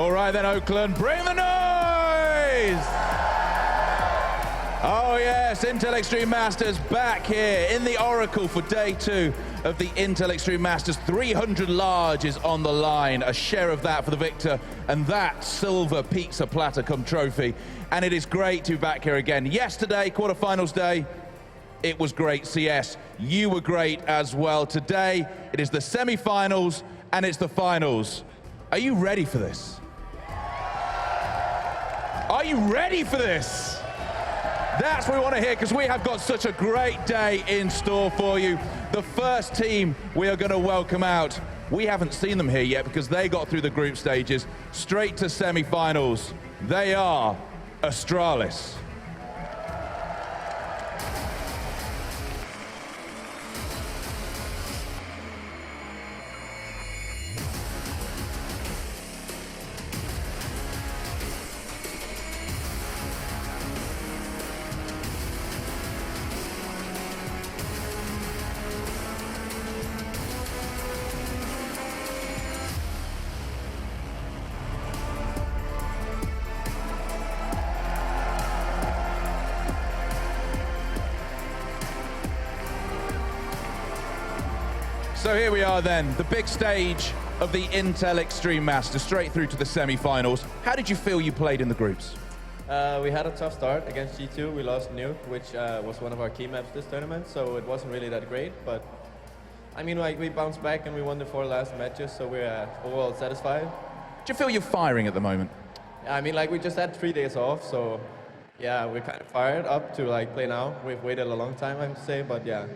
All right then, Oakland, bring the noise! Oh yes, Intel Extreme Masters back here in the Oracle for day 2 of the Intel Extreme Masters. 300 large is on the line, a share of that for the victor, and that silver pizza platter cum trophy. And it is great to be back here again. Yesterday, quarterfinals day, it was great, CS. You were great as well. Today, it is the semifinals and it's the finals. Are you ready for this? Are you ready for this? That's what we want to hear, because we have got such a great day in store for you. The first team we are going to welcome out, we haven't seen them here yet because they got through the group stages straight to semifinals. They are Astralis. So here we are then, the big stage of the Intel Extreme Masters, straight through to the semi-finals. How did you feel you played in the groups? We had a tough start against G2. We lost Nuke, which was one of our key maps this tournament, so it wasn't really that great. But I mean, like, we bounced back and we won the 4 last matches, so we're overall satisfied. Do you feel you're firing at the moment? Yeah, I mean, like, we just had 3 days off, so yeah, we're kind of fired up to like play now. We've waited a long time, I have to say, but yeah.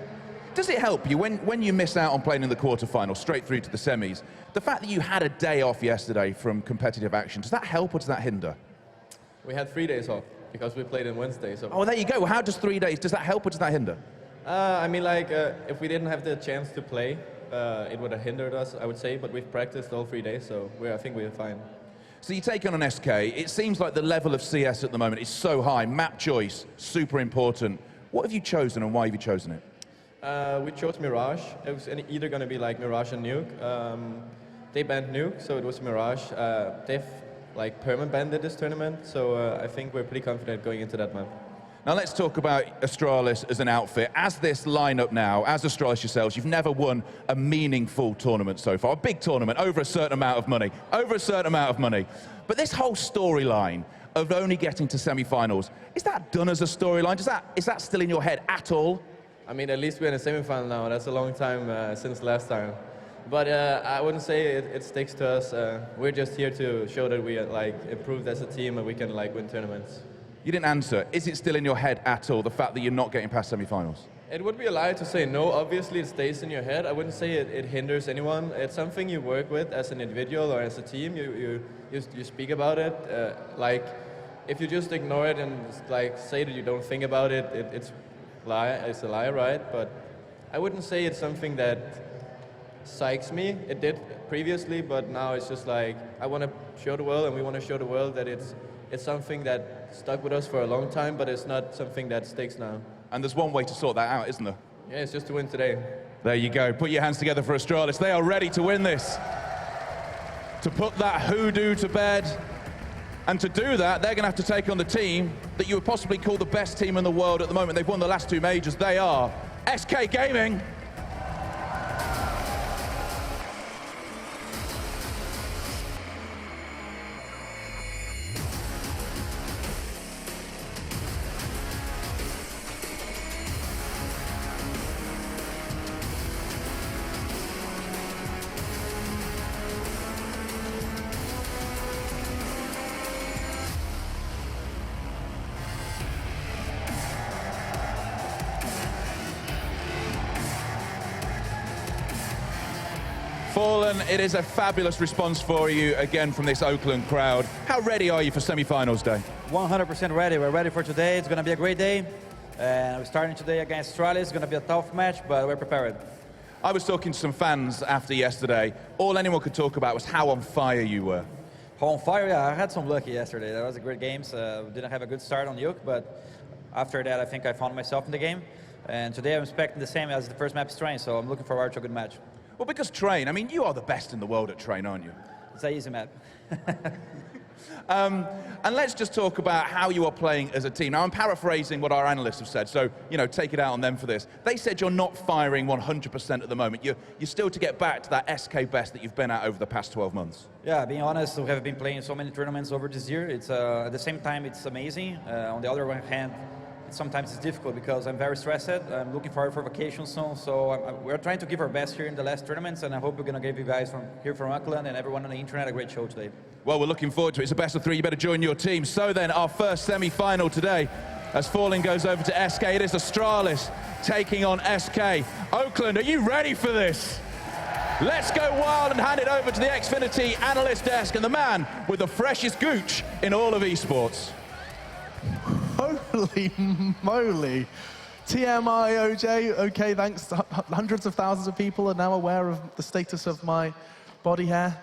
Does it help you when you miss out on playing in the quarterfinals, straight through to the semis? The fact that you had a day off yesterday from competitive action, does that help or does that hinder? We had 3 days off because we played on Wednesday. So. Oh, there you go. Well, how does 3 days, does that help or does that hinder? I mean, like, if we didn't have the chance to play, it would have hindered us, I would say, but we've practiced all 3 days, so I think we're fine. So you take on an SK, it seems like the level of CS at the moment is so high, map choice, super important. What have you chosen and why have you chosen it? We chose Mirage. It was either going to be like Mirage and Nuke. They banned Nuke, so it was Mirage. They've like perma-banned this tournament, so I think we're pretty confident going into that map. Now let's talk about Astralis as an outfit. As this lineup now, as Astralis yourselves, you've never won a meaningful tournament so far. A big tournament, over a certain amount of money. Over a certain amount of money. But this whole storyline of only getting to semi-finals, is that done as a storyline? Is that still in your head at all? I mean, at least we're in a semi-final now. That's a long time since last time. But I wouldn't say it sticks to us. We're just here to show that we like improved as a team and we can like win tournaments. You didn't answer. Is it still in your head at all, the fact that you're not getting past semi-finals? It would be a lie to say no. Obviously, it stays in your head. I wouldn't say it hinders anyone. It's something you work with as an individual or as a team. You speak about it. Like, if you just ignore it and like say that you don't think about it, it's a lie, right? But I wouldn't say it's something that psychs me. It did previously, but now it's just like I want to show the world, and we want to show the world that it's something that stuck with us for a long time, but it's not something that sticks now. And there's one way to sort that out, isn't there? Yeah, it's just to win today. There you go. Put your hands together for Astralis. They are ready to win this. To put that hoodoo to bed. And to do that, they're going to have to take on the team that you would possibly call the best team in the world at the moment. They've won the last 2 majors. They are SK Gaming. Fallen, it is a fabulous response for you again from this Oakland crowd. How ready are you for semi-finals day? 100% ready. We're ready for today. It's going to be a great day. And we're starting today against Astralis. It's going to be a tough match, but we're prepared. I was talking to some fans after yesterday. All anyone could talk about was how on fire you were. How on fire? Yeah, I had some luck yesterday. That was a great game. So didn't have a good start on Nuke, but after that, I think I found myself in the game. And today I'm expecting the same as the first map Train, so I'm looking forward to a good match. Well, because Train, I mean, you are the best in the world at Train, aren't you? It's an easy map. And let's just talk about how you are playing as a team. Now, I'm paraphrasing what our analysts have said, so, take it out on them for this. They said you're not firing 100% at the moment. You're still to get back to that SK best that you've been at over the past 12 months. Yeah, being honest, we have been playing so many tournaments over this year. It's at the same time, it's amazing. On the other hand, sometimes it's difficult because I'm very stressed. I'm looking forward for vacation soon, so we're trying to give our best here in the last tournaments, and I hope we're going to give you guys from Oakland and everyone on the internet a great show today. Well, we're looking forward to it. It's a best of 3. You better join your team. So then, our first semi-final today, as Falling goes over to SK, it is Astralis taking on SK. Oakland, are you ready for this? Let's go wild and hand it over to the Xfinity analyst desk and the man with the freshest gooch in all of esports. Holy moly. TMI, OJ. Okay, thanks. Hundreds of thousands of people are now aware of the status of my body hair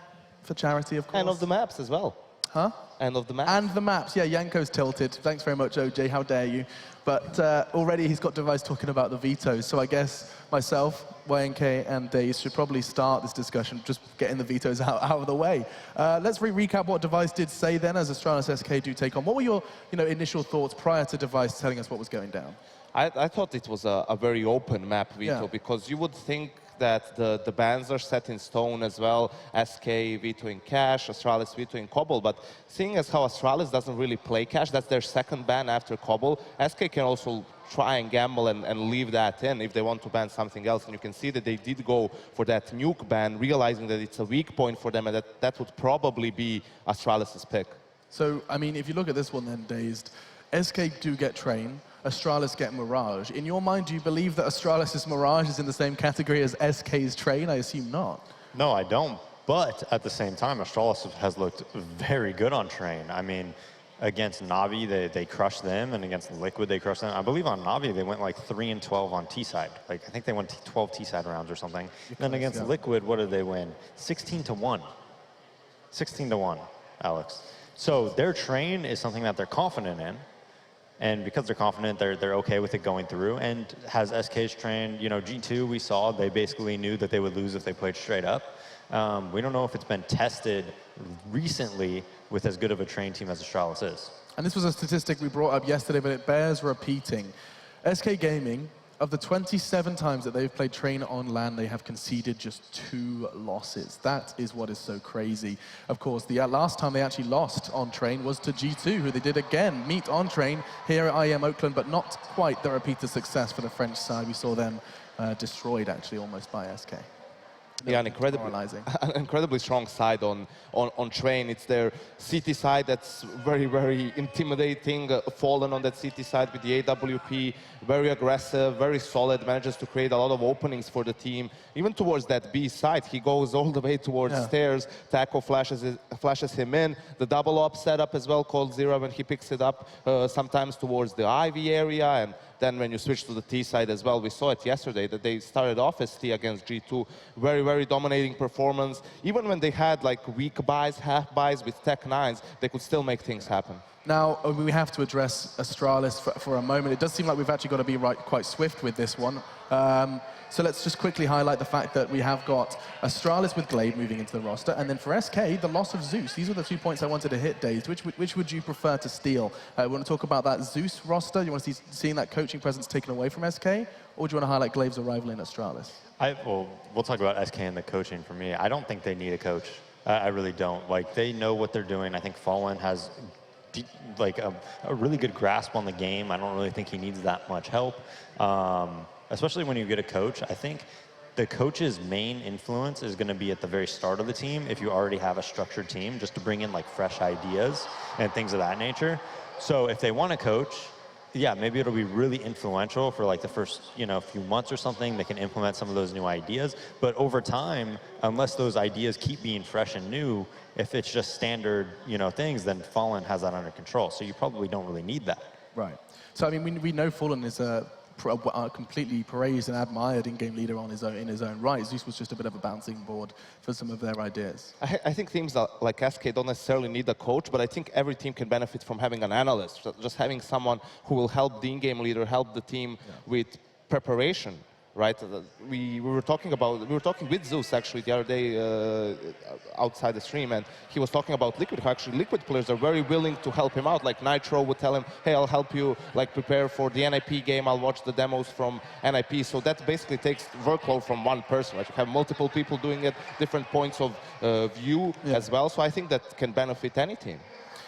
for charity, of course. And of the maps as well. Huh? And of the maps. And the maps. Yeah, Yanko's tilted. Thanks very much, OJ. How dare you? But already he's got Device talking about the vetoes. So I guess myself, YNK, and Daze should probably start this discussion, just getting the vetoes out of the way. Let's recap what Device did say then, as Astralis SK do take on. What were your initial thoughts prior to Device telling us what was going down? I thought it was a very open map veto, because you would think that the bans are set in stone as well. SK vetoing Cash, Astralis vetoing Cobble, but seeing as how Astralis doesn't really play Cash, that's their second ban after Cobble, SK can also try and gamble and leave that in if they want to ban something else. And you can see that they did go for that nuke ban, realizing that it's a weak point for them, and that would probably be Astralis' pick. So, I mean, if you look at this one then, Dazed, SK do get Train, Astralis get Mirage. In your mind, do you believe that Astralis' Mirage is in the same category as SK's Train? I assume not. No, I don't. But at the same time, Astralis has looked very good on Train. I mean, against Navi, they crushed them, and against Liquid, they crushed them. I believe on Navi, they went like 3-12 on T-side. Like, I think they won 12 T-side rounds or something. Then against Liquid, what did they win? 16-1. 16-1, Alex. So their Train is something that they're confident in. And because they're confident, they're okay with it going through. And has SK's Train, G2, we saw, they basically knew that they would lose if they played straight up. We don't know if it's been tested recently with as good of a Train team as Astralis is. And this was a statistic we brought up yesterday, but it bears repeating. SK Gaming, of the 27 times that they've played Train on LAN, they have conceded just 2 losses. That is what is so crazy. Of course, the last time they actually lost on Train was to G2, who they did again meet on Train here at IEM Oakland, but not quite the repeat of success for the French side. We saw them destroyed, actually, almost by SK. Yeah, an incredibly strong side on Train. It's their CT side that's very, very intimidating. Fallen on that CT side with the AWP, very aggressive, very solid, manages to create a lot of openings for the team. Even towards that B side, he goes all the way towards stairs. Taco flashes him in. The double up setup as well, called Zero, when he picks it up sometimes towards the Ivy area. And then when you switch to the T side as well, we saw it yesterday that they started off as T against G2. Very, very dominating performance. Even when they had like weak buys, half buys with Tech 9s, they could still make things happen. Now, we have to address Astralis for a moment. It does seem like we've actually got to be quite swift with this one. So let's just quickly highlight the fact that we have got Astralis with Glaive moving into the roster, and then for SK, the loss of Zeus. These are the 2 points I wanted to hit, Dazed. Which would you prefer to steal? We want to talk about that Zeus roster? You want to see seeing that coaching presence taken away from SK? Or do you want to highlight Glaive's arrival in Astralis? Well, we'll talk about SK and the coaching for me. I don't think they need a coach. I really don't. Like, they know what they're doing. I think Fallen has like a really good grasp on the game. I don't really think he needs that much help. Especially when you get a coach. I think the coach's main influence is going to be at the very start of the team if you already have a structured team, just to bring in like fresh ideas and things of that nature. So if they want a coach, yeah, maybe it'll be really influential for like the first, few months or something. They can implement some of those new ideas. But over time, unless those ideas keep being fresh and new, if it's just standard, things, then Fallen has that under control. So you probably don't really need that. Right. So I mean, we know Fallen is a completely praised and admired in-game leader in his own right. Zeus was just a bit of a bouncing board for some of their ideas. I think teams like SK don't necessarily need a coach, but I think every team can benefit from having an analyst, just having someone who will help the in-game leader, help the team with preparation. right? We were talking with Zeus actually the other day outside the stream, and he was talking about Liquid. How actually Liquid players are very willing to help him out. Like Nitro would tell him, hey, I'll help you like prepare for the NIP game. I'll watch the demos from NIP. So that basically takes workload from one person, right? You have multiple people doing it, different points of view as well. So I think that can benefit any team.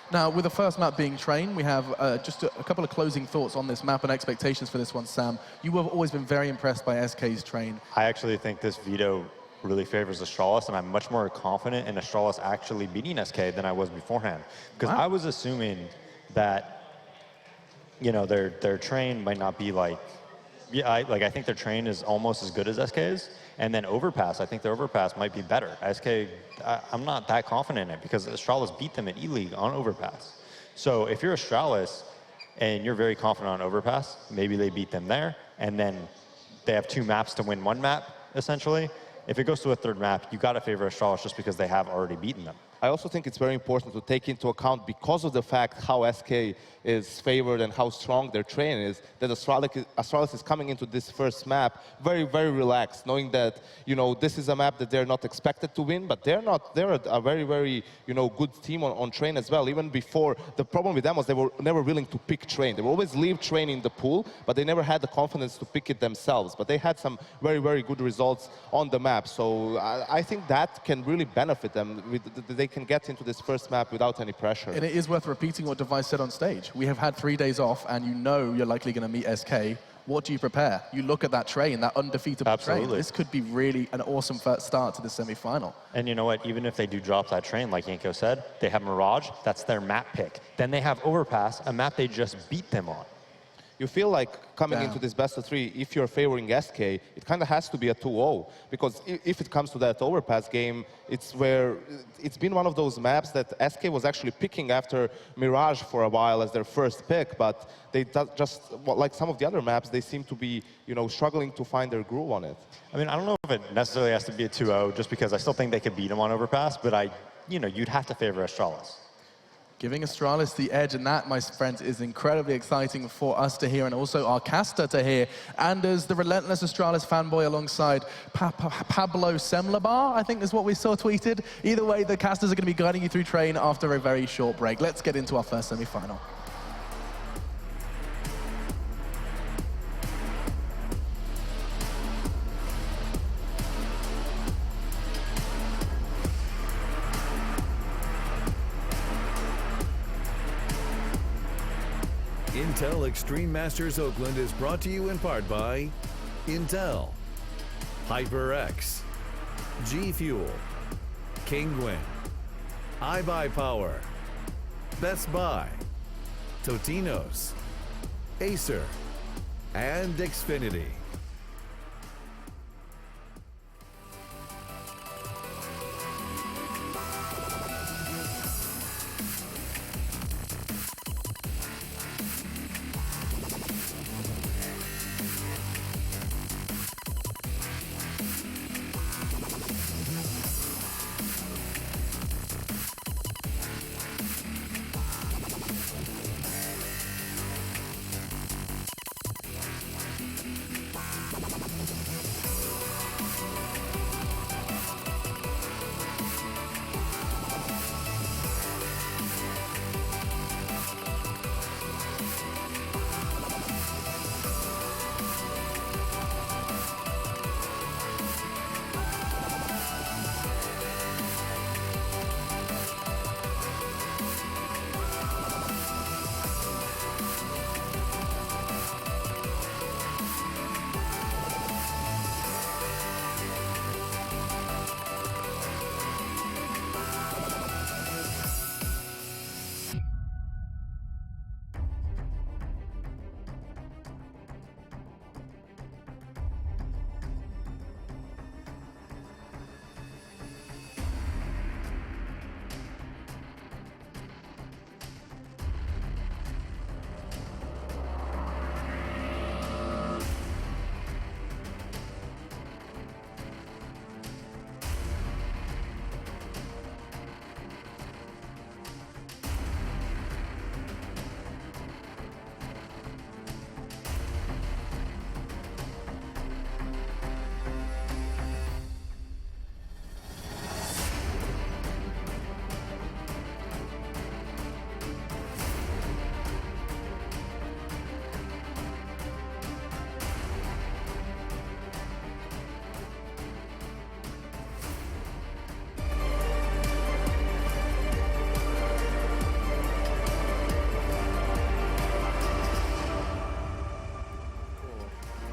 Now, with the first map being Train, we have just a couple of closing thoughts on this map and expectations for this one, Sam. You have always been very impressed by SK's Train. I actually think this veto really favors Astralis, and I'm much more confident in Astralis actually beating SK than I was beforehand. Because I was assuming that, you know, their Train might not be like, I think their Train is almost as good as SK's. And then Overpass, I think their Overpass might be better. SK, I'm not that confident in it because Astralis beat them at E-League on Overpass. So if you're Astralis and you're very confident on Overpass, maybe they beat them there, and then they have 2 maps to win 1 map, essentially. If it goes to a 3rd map, you got to favor Astralis just because they have already beaten them. I also think it's very important to take into account, because of the fact how SK is favored and how strong their train is, that Astralis is coming into this first map very, very relaxed, knowing that, you know, this is a map that they're not expected to win, but they're a very, very, you know, good team on train as well. Even before, the problem with them was they were never willing to pick train. They would always leave train in the pool, but they never had the confidence to pick it themselves. But they had some very, very good results on the map. So I think that can really benefit them. They can get into this first map without any pressure. And it is worth repeating what Device said on stage. We have had 3 days off, and you know you're likely going to meet SK. What do you prepare? You look at that train, that undefeatable train. This could be really an awesome first start to the semi-final. And you know what? Even if they do drop that train, like Yanko said, they have Mirage. That's their map pick. Then they have Overpass, a map they just beat them on. You feel like coming into this best of 3, if you're favoring SK, it kind of has to be a 2-0. Because if it comes to that Overpass game, it's been one of those maps that SK was actually picking after Mirage for a while as their first pick, but they just, like some of the other maps, they seem to be, you know, struggling to find their groove on it. I mean, I don't know if it necessarily has to be a 2-0, just because I still think they could beat them on Overpass, but you'd have to favor Astralis. Giving Astralis the edge, and that, my friends, is incredibly exciting for us to hear, and also our caster to hear. And as the relentless Astralis fanboy alongside Pablo Semlabar, I think is what we saw tweeted. Either way, the casters are going to be guiding you through Train after a very short break. Let's get into our first semi-final. Intel Extreme Masters Oakland is brought to you in part by Intel, HyperX, G Fuel, Kingwin, iBuyPower, Best Buy, Totino's, Acer, and Xfinity.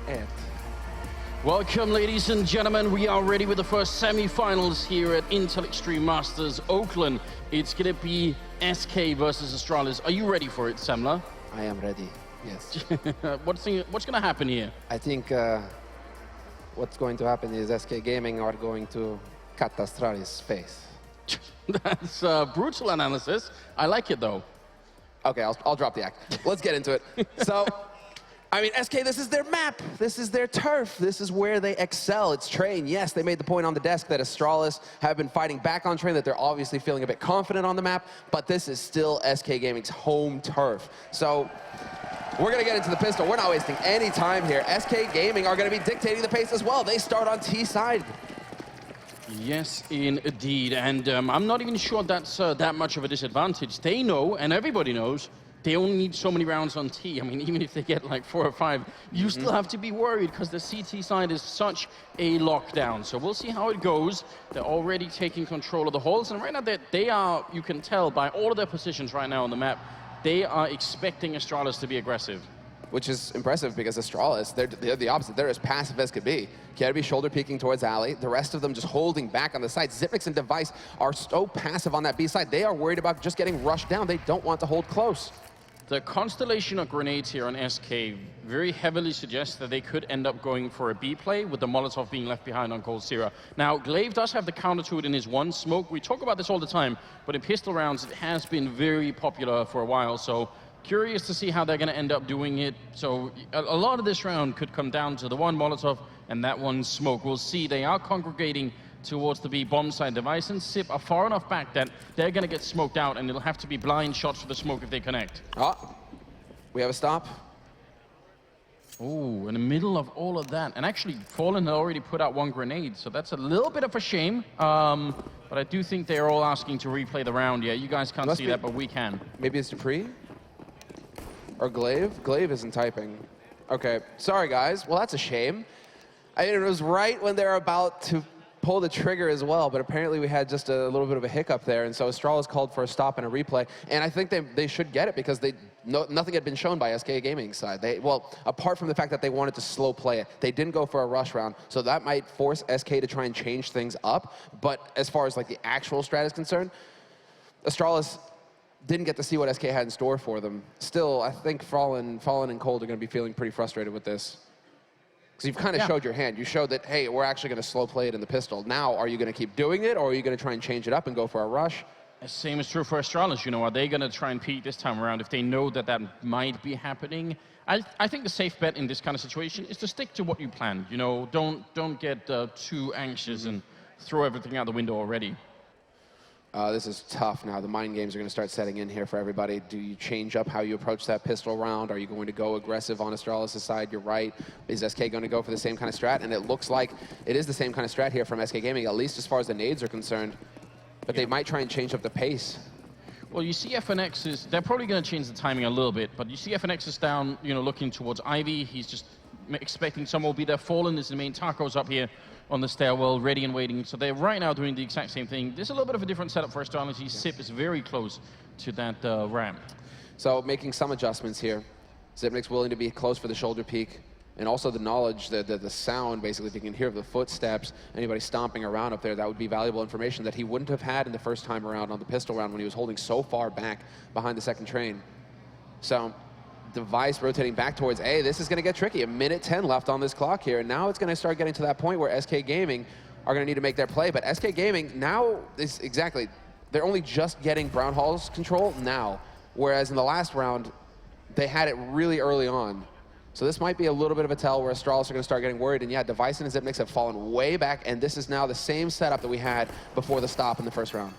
it. Welcome, ladies and gentlemen. We are ready with the first semi-finals here at Intel Extreme Masters Oakland. It's going to be SK versus Astralis. Are you ready for it, Semler? I am ready, yes. What's going to happen here? I think what's going to happen is SK Gaming are going to cut Astralis' face. That's brutal analysis. I like it, though. Okay, I'll drop the act. Let's get into it. So, I mean, SK, this is their map. This is their turf. This is where they excel. It's Train. Yes, they made the point on the desk that Astralis have been fighting back on Train, that they're obviously feeling a bit confident on the map, but this is still SK Gaming's home turf. So, we're going to get into the pistol. We're not wasting any time here. SK Gaming are going to be dictating the pace as well. They start on T side. Yes, indeed. And I'm not even sure that's that much of a disadvantage. They know, and everybody knows, they only need so many rounds on T. I mean, even if they get like 4 or 5, you still have to be worried because the CT side is such a lockdown. So we'll see how it goes. They're already taking control of the halls. And right now, they are, you can tell by all of their positions right now on the map, they are expecting Astralis to be aggressive. Which is impressive because Astralis, they're the opposite. They're as passive as could be. Kirby shoulder peeking towards Ali. The rest of them just holding back on the side. Xyp9x and Device are so passive on that B side. They are worried about just getting rushed down. They don't want to hold close. The constellation of grenades here on SK very heavily suggests that they could end up going for a B play with the Molotov being left behind on Cold Zero. Now, Glaive does have the counter to it in his one smoke. We talk about this all the time, but in pistol rounds, it has been very popular for a while. So curious to see how they're going to end up doing it. So a lot of this round could come down to the one Molotov and that one smoke. We'll see. They are congregating towards the B bomb side. Device and Xyp are far enough back that they're going to get smoked out, and it'll have to be blind shots for the smoke if they connect. We have a stop. Oh, in the middle of all of that. And actually, Fallen had already put out one grenade, so that's a little bit of a shame. But I do think they're all asking to replay the round. Yeah, you guys can't see that, but we can. Maybe it's Dupree? Or Glaive? Glaive isn't typing. Okay, sorry guys. Well, that's a shame. I mean, it was right when they're about to pull the trigger as well, but apparently we had just a little bit of a hiccup there, and so Astralis called for a stop and a replay, and I think they should get it because nothing had been shown by SK Gaming's side. Well, apart from the fact that they wanted to slow play it, they didn't go for a rush round, so that might force SK to try and change things up, but as far as like the actual strat is concerned, Astralis didn't get to see what SK had in store for them. Still, I think Fallen and Cold are going to be feeling pretty frustrated with this. Because you've kind of showed your hand. You showed that, hey, we're actually going to slow play it in the pistol. Now, are you going to keep doing it, or are you going to try and change it up and go for a rush? The same is true for Astralis. You know, are they going to try and peek this time around if they know that that might be happening? I think the safe bet in this kind of situation is to stick to what you planned. You know, don't get too anxious and throw everything out the window already. This is tough now. The mind games are going to start setting in here for everybody. Do you change up how you approach that pistol round? Are you going to go aggressive on Astralis' side? You're right. Is SK going to go for the same kind of strat? And it looks like it is the same kind of strat here from SK Gaming, at least as far as the nades are concerned. But they might try and change up the pace. Well, you see FNX is, they're probably going to change the timing a little bit, but you see FNX is down, you know, looking towards Ivy. He's just expecting someone will be there. Fallen is the main. Taco's up here on the stairwell, ready and waiting. So they're right now doing the exact same thing. There's a little bit of a different setup for Astralis. Xyp is very close to that ramp. So making some adjustments here. Xyp9x willing to be close for the shoulder peek. And also the knowledge, the sound, basically, if you can hear the footsteps, anybody stomping around up there, that would be valuable information that he wouldn't have had in the first time around on the pistol round when he was holding so far back behind the second train. So Device rotating back towards A. This is going to get tricky. 1:10 left on this clock here, and now it's going to start getting to that point where SK Gaming are going to need to make their play. But SK Gaming now is exactly, they're only just getting Brown Hall's control now, whereas in the last round, they had it really early on. So this might be a little bit of a tell where Astralis are going to start getting worried. And yeah, Device and Xyp9x have fallen way back, and this is now the same setup that we had before the stop in the first round.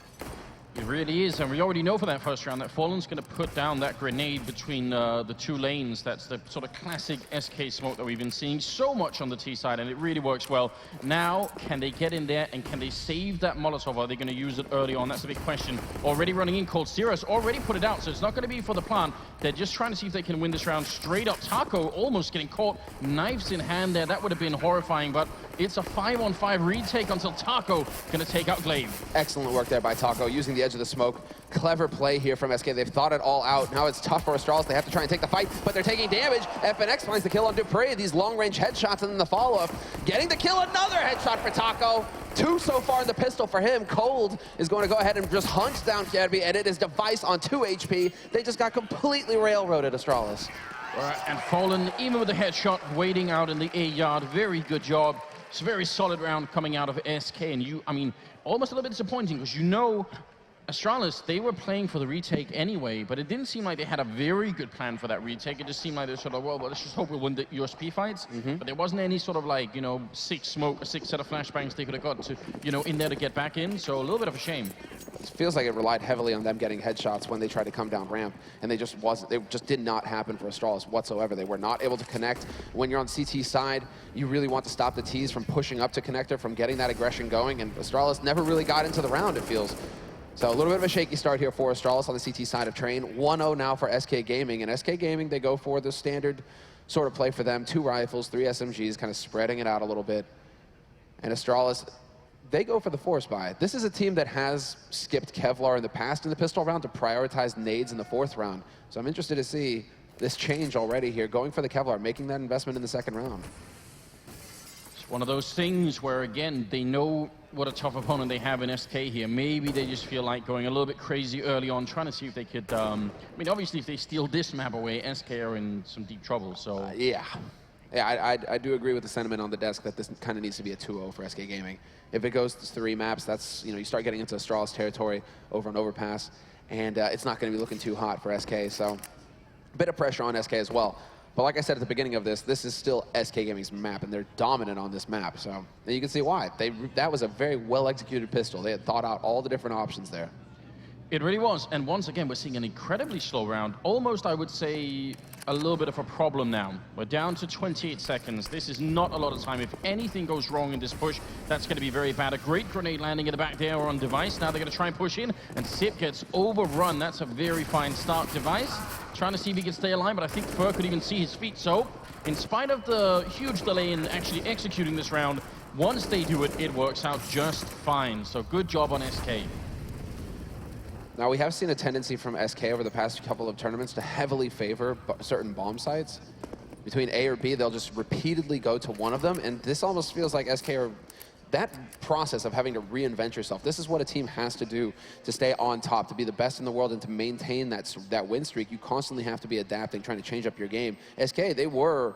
It really is, and we already know for that first round that Fallen's going to put down that grenade between the two lanes. That's the sort of classic SK smoke that we've been seeing so much on the T side, and it really works well. Now, can they get in there, and can they save that Molotov? Are they going to use it early on? That's a big question. Already running in, Cold Zero's already put it out, so it's not going to be for the plant. They're just trying to see if they can win this round straight up. Taco almost getting caught, knives in hand there. That would have been horrifying, but it's a 5-on-5 retake until Taco going to take out Glaive. Excellent work there by Taco, using the edge of the smoke. Clever play here from SK. They've thought it all out. Now it's tough for Astralis. They have to try and take the fight, but they're taking damage. FNX finds the kill on Dupree. These long-range headshots and then the follow-up. Getting the kill, another headshot for Taco. 2 so far in the pistol for him. Cold is going to go ahead and just hunt down Kirby, and it is Device on 2 HP. They just got completely railroaded, Astralis. And Fallen, even with the headshot, waiting out in the A yard. Very good job. It's a very solid round coming out of SK. And I mean, almost a little bit disappointing because Astralis, they were playing for the retake anyway, but it didn't seem like they had a very good plan for that retake. It just seemed like they're sort of, well, let's just hope we'll win the USP fights. But there wasn't any sort of like, sick smoke, a sick set of flashbangs they could have got to, in there to get back in. So a little bit of a shame. It feels like it relied heavily on them getting headshots when they tried to come down ramp, and they just did not happen for Astralis whatsoever. They were not able to connect. When you're on CT side, you really want to stop the Ts from pushing up to connector, from getting that aggression going, and Astralis never really got into the round, it feels. So a little bit of a shaky start here for Astralis on the CT side of Train. 1-0 now for SK Gaming, and SK Gaming, they go for the standard sort of play for them. 2 rifles, 3 SMGs, kind of spreading it out a little bit. And Astralis, they go for the force buy. This is a team that has skipped Kevlar in the past in the pistol round to prioritize nades in the 4th round. So I'm interested to see this change already here, going for the Kevlar, making that investment in the 2nd round. It's one of those things where, again, they know what a tough opponent they have in SK here. Maybe they just feel like going a little bit crazy early on, trying to see if they could, I mean, obviously, if they steal this map away, SK are in some deep trouble, so. Yeah, I do agree with the sentiment on the desk that this kind of needs to be a 2-0 for SK Gaming. If it goes to 3 maps, that's, you start getting into Astralis territory over an overpass, and it's not going to be looking too hot for SK, so a bit of pressure on SK as well. But like I said at the beginning of this is still SK Gaming's map, and they're dominant on this map, so you can see why. That was a very well-executed pistol. They had thought out all the different options there. It really was, and once again, we're seeing an incredibly slow round. Almost, I would say, a little bit of a problem now. We're down to 28 seconds. This is not a lot of time. If anything goes wrong in this push, that's going to be very bad. A great grenade landing in the back there on Device. Now they're going to try and push in, and Sip gets overrun. That's a very fine start. Device trying to see if he can stay alive, but I think Fur could even see his feet. So, in spite of the huge delay in actually executing this round, once they do it, it works out just fine. So good job on SK. Now, we have seen a tendency from SK over the past couple of tournaments to heavily favor certain bomb sites. Between A or B, they'll just repeatedly go to one of them, and this almost feels like SK are... That process of having to reinvent yourself, this is what a team has to do to stay on top, to be the best in the world, and to maintain that win streak. You constantly have to be adapting, trying to change up your game. SK, they were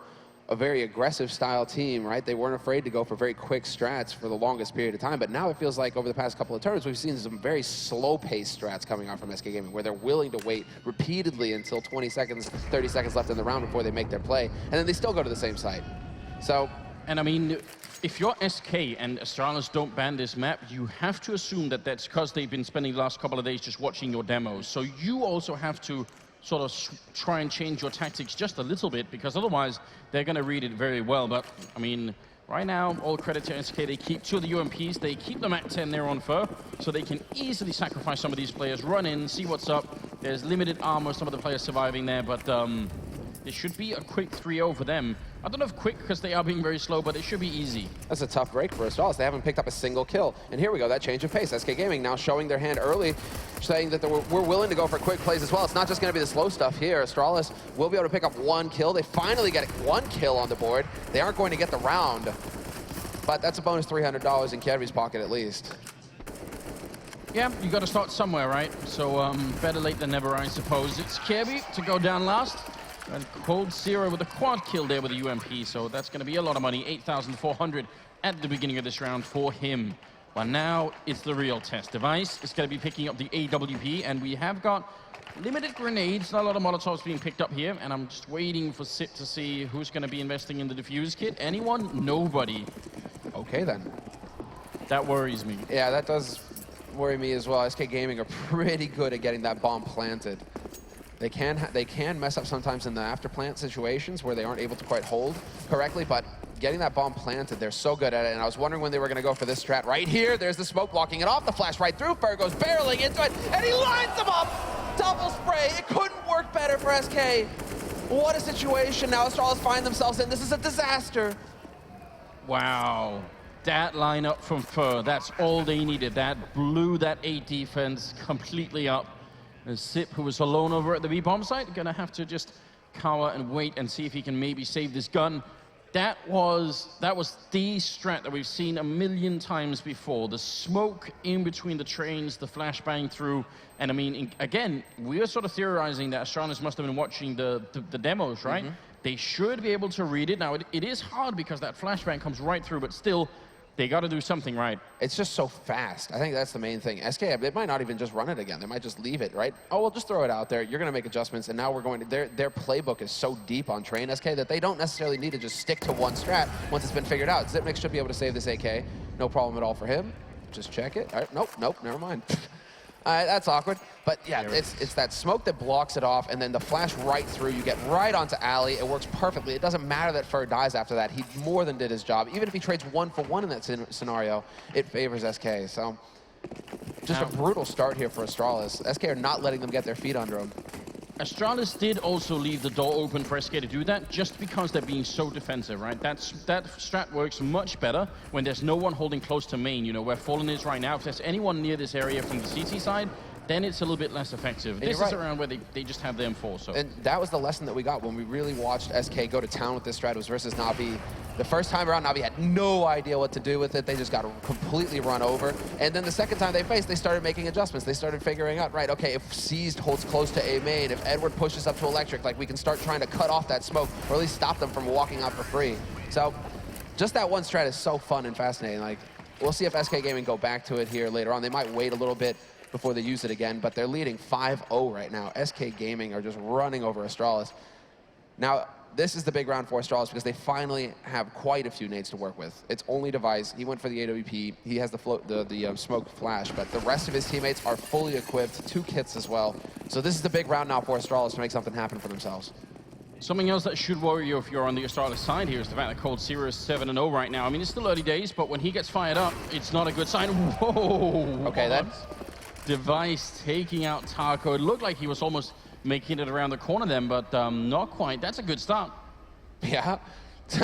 a very aggressive style team, right? They weren't afraid to go for very quick strats for the longest period of time, but now it feels like over the past couple of turns, we've seen some very slow-paced strats coming out from SK Gaming, where they're willing to wait repeatedly until 20 seconds, 30 seconds left in the round before they make their play, and then they still go to the same site. So... And I mean, if you're SK and Astralis don't ban this map, you have to assume that that's because they've been spending the last couple of days just watching your demos. So you also have to sort of try and change your tactics just a little bit, because otherwise they're going to read it very well. But, I mean, right now, all credit to SK. They keep 2 of the UMPs. They keep them at 10 there on Fur, so they can easily sacrifice some of these players, run in, see what's up. There's limited armor, some of the players surviving there, but it should be a quick 3-0 for them. I don't know if quick, because they are being very slow, but it should be easy. That's a tough break for Astralis. They haven't picked up a single kill. And here we go, that change of pace. SK Gaming now showing their hand early, saying that we're willing to go for quick plays as well. It's not just going to be the slow stuff here. Astralis will be able to pick up 1 kill. They finally get 1 kill on the board. They aren't going to get the round, but that's a bonus $300 in Kirby's pocket at least. Yeah, you got to start somewhere, right? So better late than never, I suppose. It's Kirby to go down last. And Cold Zero with a quad kill there with the UMP, so that's going to be a lot of money, 8,400 at the beginning of this round for him. But now it's the real test. Device is going to be picking up the AWP, and we have got limited grenades, not a lot of Molotovs being picked up here, and I'm just waiting for Sip to see who's going to be investing in the defuse kit. Anyone? Nobody. Okay, then. That worries me. Yeah, that does worry me as well. SK Gaming are pretty good at getting that bomb planted. They can mess up sometimes in the after plant situations where they aren't able to quite hold correctly, but getting that bomb planted, they're so good at it. And I was wondering when they were going to go for this strat right here. There's the smoke blocking it off, the flash right through. Fur goes barreling into it, and he lines them up. Double spray. It couldn't work better for SK. What a situation now Astralis find themselves in. This is a disaster. Wow. that lineup from Fur, that's all they needed. That blew that A defense completely up. And Sip, who was alone over at the B bomb site, gonna have to just cower and wait and see if he can maybe save this gun. That was the strat that we've seen a million times before. The smoke in between the trains, the flashbang through, and I mean, again, we are sort of theorizing that Astralis must have been watching the demos, right? They should be able to read it. Now, it is hard because that flashbang comes right through, but still, they got to do something right. It's just so fast. I think that's the main thing. SK, they might not even just run it again. They might just leave it, right? Oh, we'll just throw it out there. You're going to make adjustments, and now we're going to... Their playbook is so deep on Train SK that they don't necessarily need to just stick to one strat once it's been figured out. Zipnik should be able to save this AK. No problem at all for him. Just check it. All right, nope, never mind. All right, that's awkward. But yeah, it's that smoke that blocks it off, and then the flash right through. You get right onto Ali. It works perfectly. It doesn't matter that Fur dies after that. He more than did his job. Even if he trades 1 for 1 in that scenario, it favors SK. So just a brutal start here for Astralis. SK are not letting them get their feet under them. Astralis did also leave the door open for SK to do that, just because they're being so defensive, right? That strat works much better when there's no one holding close to main, you know, where Fallen is right now. If there's anyone near this area from the CT side, then it's a little bit less effective. This is around where they just have the M4, so. And that was the lesson that we got when we really watched SK go to town with this strat. It was versus Na'Vi. The first time around, Na'Vi had no idea what to do with it. They just got completely run over. And then the second time they faced, they started making adjustments. They started figuring out, right, okay, if Seized holds close to A main, if Edward pushes up to Electric, like we can start trying to cut off that smoke, or at least stop them from walking out for free. So just that one strat is so fun and fascinating. Like, we'll see if SK Gaming go back to it here later on. They might wait a little bit before they use it again, but they're leading 5-0 right now. SK Gaming are just running over Astralis. Now, this is the big round for Astralis because they finally have quite a few nades to work with. It's only Device. He went for the AWP. He has the smoke flash, but the rest of his teammates are fully equipped, 2 kits as well. So this is the big round now for Astralis to make something happen for themselves. Something else that should worry you if you're on the Astralis side here is the fact that Cold Zero is 7-0 right now. I mean, it's still early days, but when he gets fired up, it's not a good sign. Whoa! Okay, then. Device taking out Taco. It looked like he was almost making it around the corner then, but not quite. That's a good start. Yeah.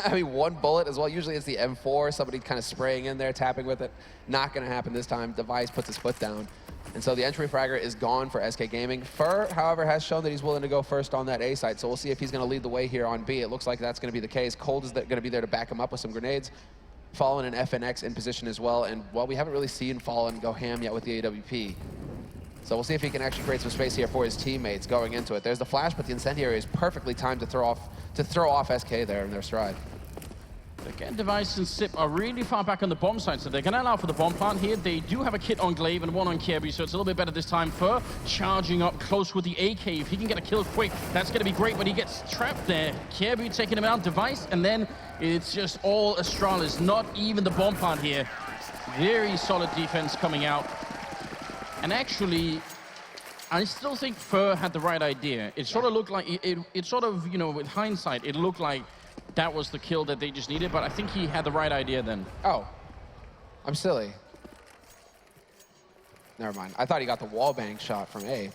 I mean, 1 bullet as well. Usually it's the M4, somebody kind of spraying in there, tapping with it. Not going to happen this time. Device puts his foot down. And so the entry fragger is gone for SK Gaming. Fur, however, has shown that he's willing to go first on that A site, so we'll see if he's going to lead the way here on B. It looks like that's going to be the case. Cold is going to be there to back him up with some grenades. Fallen and FNX in position as well, and well, we haven't really seen Fallen go ham yet with the AWP. So we'll see if he can actually create some space here for his teammates going into it. There's the flash, but the incendiary is perfectly timed to throw off SK there in their stride. Again, Device and Sip are really far back on the bomb side, so they're going to allow for the bomb plant here. They do have a kit on Glaive and 1 on Kirby, so it's a little bit better this time. Fur charging up close with the AK. If he can get a kill quick, that's going to be great, but he gets trapped there. Kirby taking him out, Device, and then it's just all Astralis, not even the bomb plant here. Very solid defense coming out. And actually, I still think Fur had the right idea. It sort of looked like, it sort of, you know, with hindsight, it looked like that was the kill that they just needed, but I think he had the right idea then. Oh, I'm silly. Never mind. I thought he got the wallbang shot from A.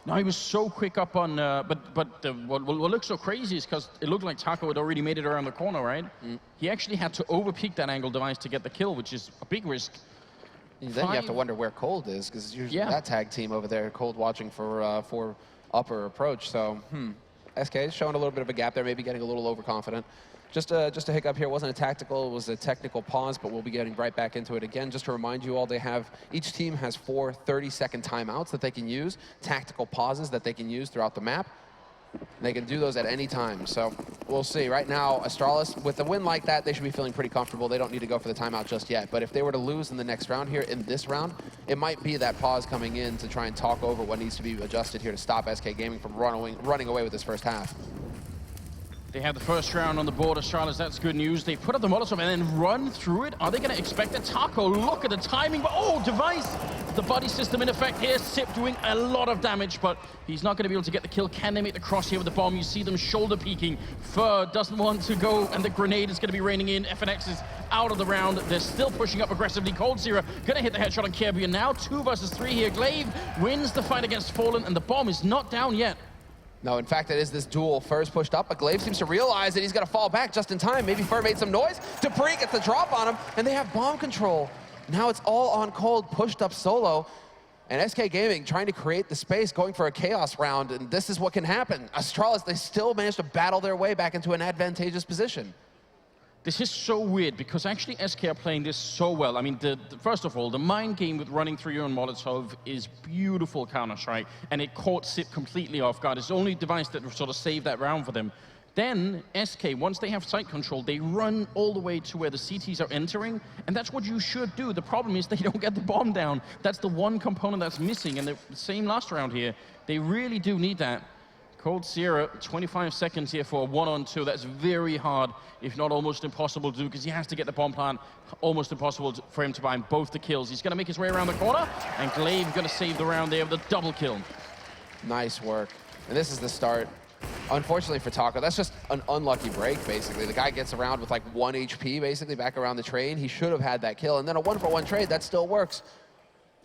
No, he was so quick up on, what looks so crazy is because it looked like Taco had already made it around the corner, right? He actually had to overpeak that angle Device to get the kill, which is a big risk. Then you have to wonder where Cold is, because usually that tag team over there, Cold watching for upper approach. So, SK is showing a little bit of a gap there, maybe getting a little overconfident. Just a hiccup here. It wasn't a tactical, it was a technical pause, but we'll be getting right back into it again. Just to remind you all, each team has 4 30-second timeouts that they can use, tactical pauses that they can use throughout the map. They can do those at any time, so we'll see. Right now, Astralis, with a win like that, they should be feeling pretty comfortable. They don't need to go for the timeout just yet, but if they were to lose in the next round here, in this round, it might be that pause coming in to try and talk over what needs to be adjusted here to stop SK Gaming from running away with this first half. They have the first round on the board, Astralis, that's good news. They put up the Molotov and then run through it. Are they going to expect a Taco? Look at the timing, but oh, Device! The body system in effect here. Sip doing a lot of damage, but he's not going to be able to get the kill. Can they make the cross here with the bomb? You see them shoulder peeking. Fur doesn't want to go, and the grenade is going to be raining in. FNX is out of the round. They're still pushing up aggressively. Cold Zero going to hit the headshot on Kirby, and now 2 versus 3 here. Glaive wins the fight against Fallen, and the bomb is not down yet. No, in fact, it is this duel first pushed up, but Glaive seems to realize that he's going to fall back just in time. Maybe Fur made some noise. Dupree gets the drop on him, and they have bomb control. Now it's all on Cold, pushed up solo. And SK Gaming trying to create the space, going for a chaos round, and this is what can happen. Astralis, they still managed to battle their way back into an advantageous position. This is so weird because actually SK are playing this so well. I mean, first of all, the mind game with running through your own Molotov is beautiful Counter-Strike, and it caught Sip completely off guard. It's the only device that sort of saved that round for them. Then SK, once they have site control, they run all the way to where the CTs are entering, and that's what you should do. The problem is they don't get the bomb down. That's the one component that's missing, and the same last round here. They really do need that. Cold Sierra, 25 seconds here for a 1-on-2. That's very hard, if not almost impossible to do, because he has to get the bomb plant. Almost impossible for him to find both the kills. He's going to make his way around the corner, and Glaive going to save the round there with a double kill. Nice work. And this is the start. Unfortunately for Taco, that's just an unlucky break, basically. The guy gets around with like 1 HP, basically, back around the train. He should have had that kill. And then a 1-for-1 trade, that still works.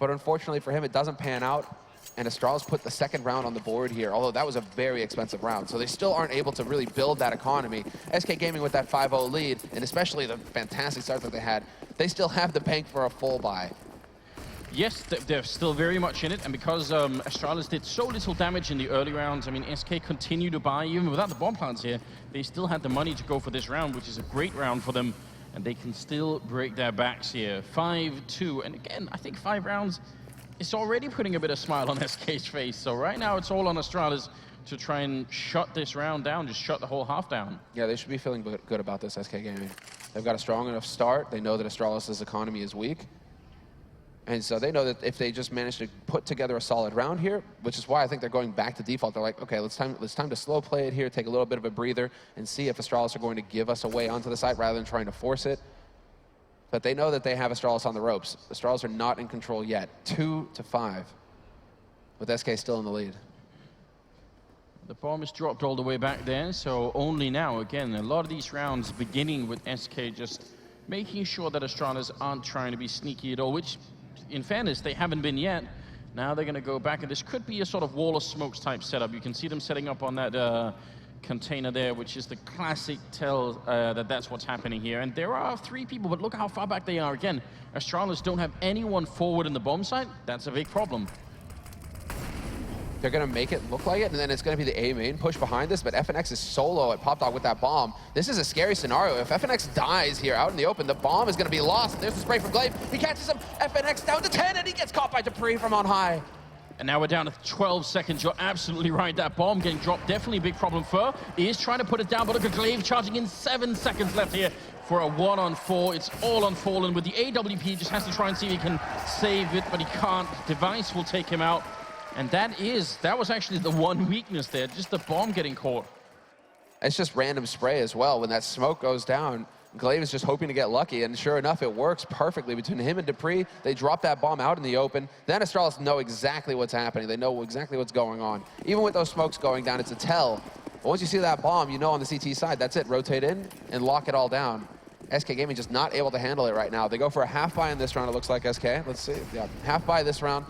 But unfortunately for him, it doesn't pan out. And Astralis put the second round on the board here, although that was a very expensive round. So they still aren't able to really build that economy. SK Gaming with that 5-0 lead, and especially the fantastic start that they had, they still have the bank for a full buy. Yes, they're still very much in it, and because Astralis did so little damage in the early rounds, I mean, SK continued to buy, even without the bomb plants here, they still had the money to go for this round, which is a great round for them, and they can still break their backs here. 5-2, and again, I think 5 rounds, it's already putting a bit of smile on SK's face. So right now it's all on Astralis to try and shut this round down, just shut the whole half down. Yeah, they should be feeling good about this, SK Gaming. They've got a strong enough start. They know that Astralis' economy is weak. And so they know that if they just manage to put together a solid round here, which is why I think they're going back to default. They're like, okay, it's time to slow play it here, take a little bit of a breather, and see if Astralis are going to give us a way onto the site rather than trying to force it. But they know that they have Astralis on the ropes. Astralis are not in control yet. 2-5, with SK still in the lead. The bomb is dropped all the way back there, so only now, again, a lot of these rounds beginning with SK just making sure that Astralis aren't trying to be sneaky at all, which, in fairness, they haven't been yet. Now they're going to go back, and this could be a sort of wall of smokes type setup. You can see them setting up on that container there, which is the classic tell that that's what's happening here. And there are 3 people, but look how far back they are. Again, Astralis don't have anyone forward in the bomb site. That's a big problem. They're going to make it look like it, and then it's going to be the A main push behind this, but FNX is solo at Pop Dog with that bomb. This is a scary scenario. If FNX dies here out in the open, the bomb is going to be lost. And there's the spray from Glaive. He catches him. FNX down to 10, and he gets caught by Dupree from on high. And now we're down to 12 seconds. You're absolutely right. That bomb getting dropped, definitely a big problem. Fur, he is trying to put it down, but look at Glaive charging in. 7 seconds left here for a 1-on-4. It's all on Fallen with the AWP. Just has to try and see if he can save it, but he can't. Device will take him out. And that was actually the one weakness there, just the bomb getting caught. It's just random spray as well. When that smoke goes down, Glaive is just hoping to get lucky, and sure enough, it works perfectly between him and Dupree. They drop that bomb out in the open. Then Astralis know exactly what's happening. They know exactly what's going on. Even with those smokes going down, it's a tell. But once you see that bomb, you know on the CT side, that's it. Rotate in and lock it all down. SK Gaming just not able to handle it right now. They go for a half buy in this round, it looks like, SK. Let's see. Yeah, half buy this round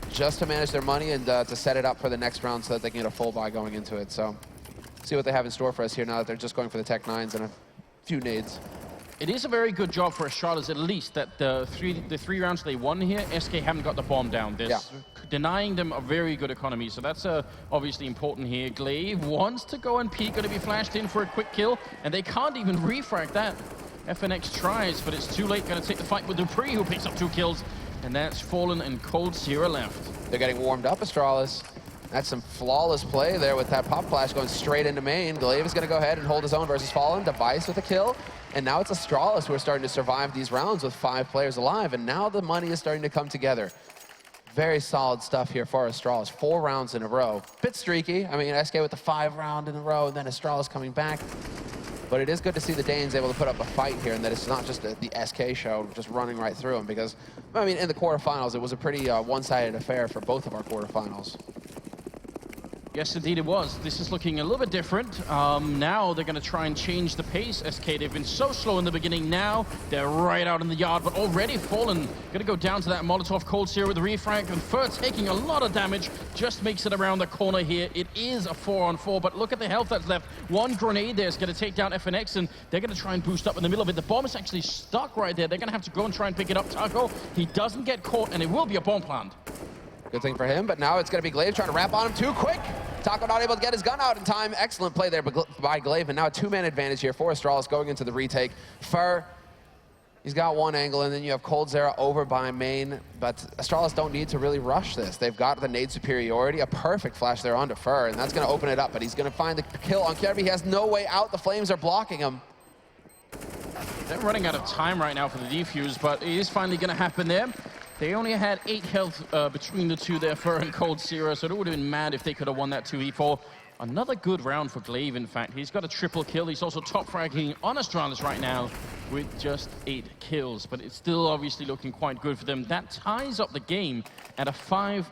just to manage their money and to set it up for the next round so that they can get a full buy going into it. So see what they have in store for us here now that they're just going for the Tech 9s and a few nades. It is a very good job for Astralis, at least, that the three rounds they won here, SK haven't got the bomb down. They're denying them a very good economy, so that's obviously important here. Glaive wants to go and peek, going to be flashed in for a quick kill, and they can't even refrag that. FNX tries, but it's too late. Going to take the fight with Dupree, who picks up 2 kills, and that's Fallen and Cold Sierra left. They're getting warmed up, Astralis. That's some flawless play there with that pop flash going straight into main. Glaive is going to go ahead and hold his own versus Fallen. Device with a kill. And now it's Astralis who are starting to survive these rounds with 5 players alive. And now the money is starting to come together. Very solid stuff here for Astralis. 4 rounds in a row. Bit streaky. I mean, SK with the 5 round in a row, and then Astralis coming back. But it is good to see the Danes able to put up a fight here, and that it's not just the SK show just running right through them. Because, I mean, in the quarterfinals, it was a pretty one-sided affair for both of our quarterfinals. Yes, indeed it was. This is looking a little bit different. Now they're going to try and change the pace. SK, they've been so slow in the beginning. Now they're right out in the yard, but already Fallen. Going to go down to that Molotov Cold Sear with the refrag, and Fur taking a lot of damage. Just makes it around the corner here. It is a 4-on-4, but look at the health that's left. One grenade there is going to take down FNX, and they're going to try and boost up in the middle of it. The bomb is actually stuck right there. They're going to have to go and try and pick it up. Taco, he doesn't get caught, and it will be a bomb plant. Good thing for him, but now it's going to be Glaive trying to wrap on him too quick. Taco not able to get his gun out in time. Excellent play there by Glaive, and now a 2-man advantage here for Astralis going into the retake. Fur, he's got one angle, and then you have Cold Zera over by main, but Astralis don't need to really rush this. They've got the nade superiority, a perfect flash there onto Fur, and that's going to open it up, but he's going to find the kill on Kirby. He has no way out. The flames are blocking him. They're running out of time right now for the defuse, but it is finally going to happen there. They only had 8 health between the two there, Fur and Cold Zero, so it would have been mad if they could have won that 2v4. Another good round for Glaive, in fact. He's got a triple kill. He's also top fragging on Astralis right now with just 8 kills, but it's still obviously looking quite good for them. That ties up the game at a 5-5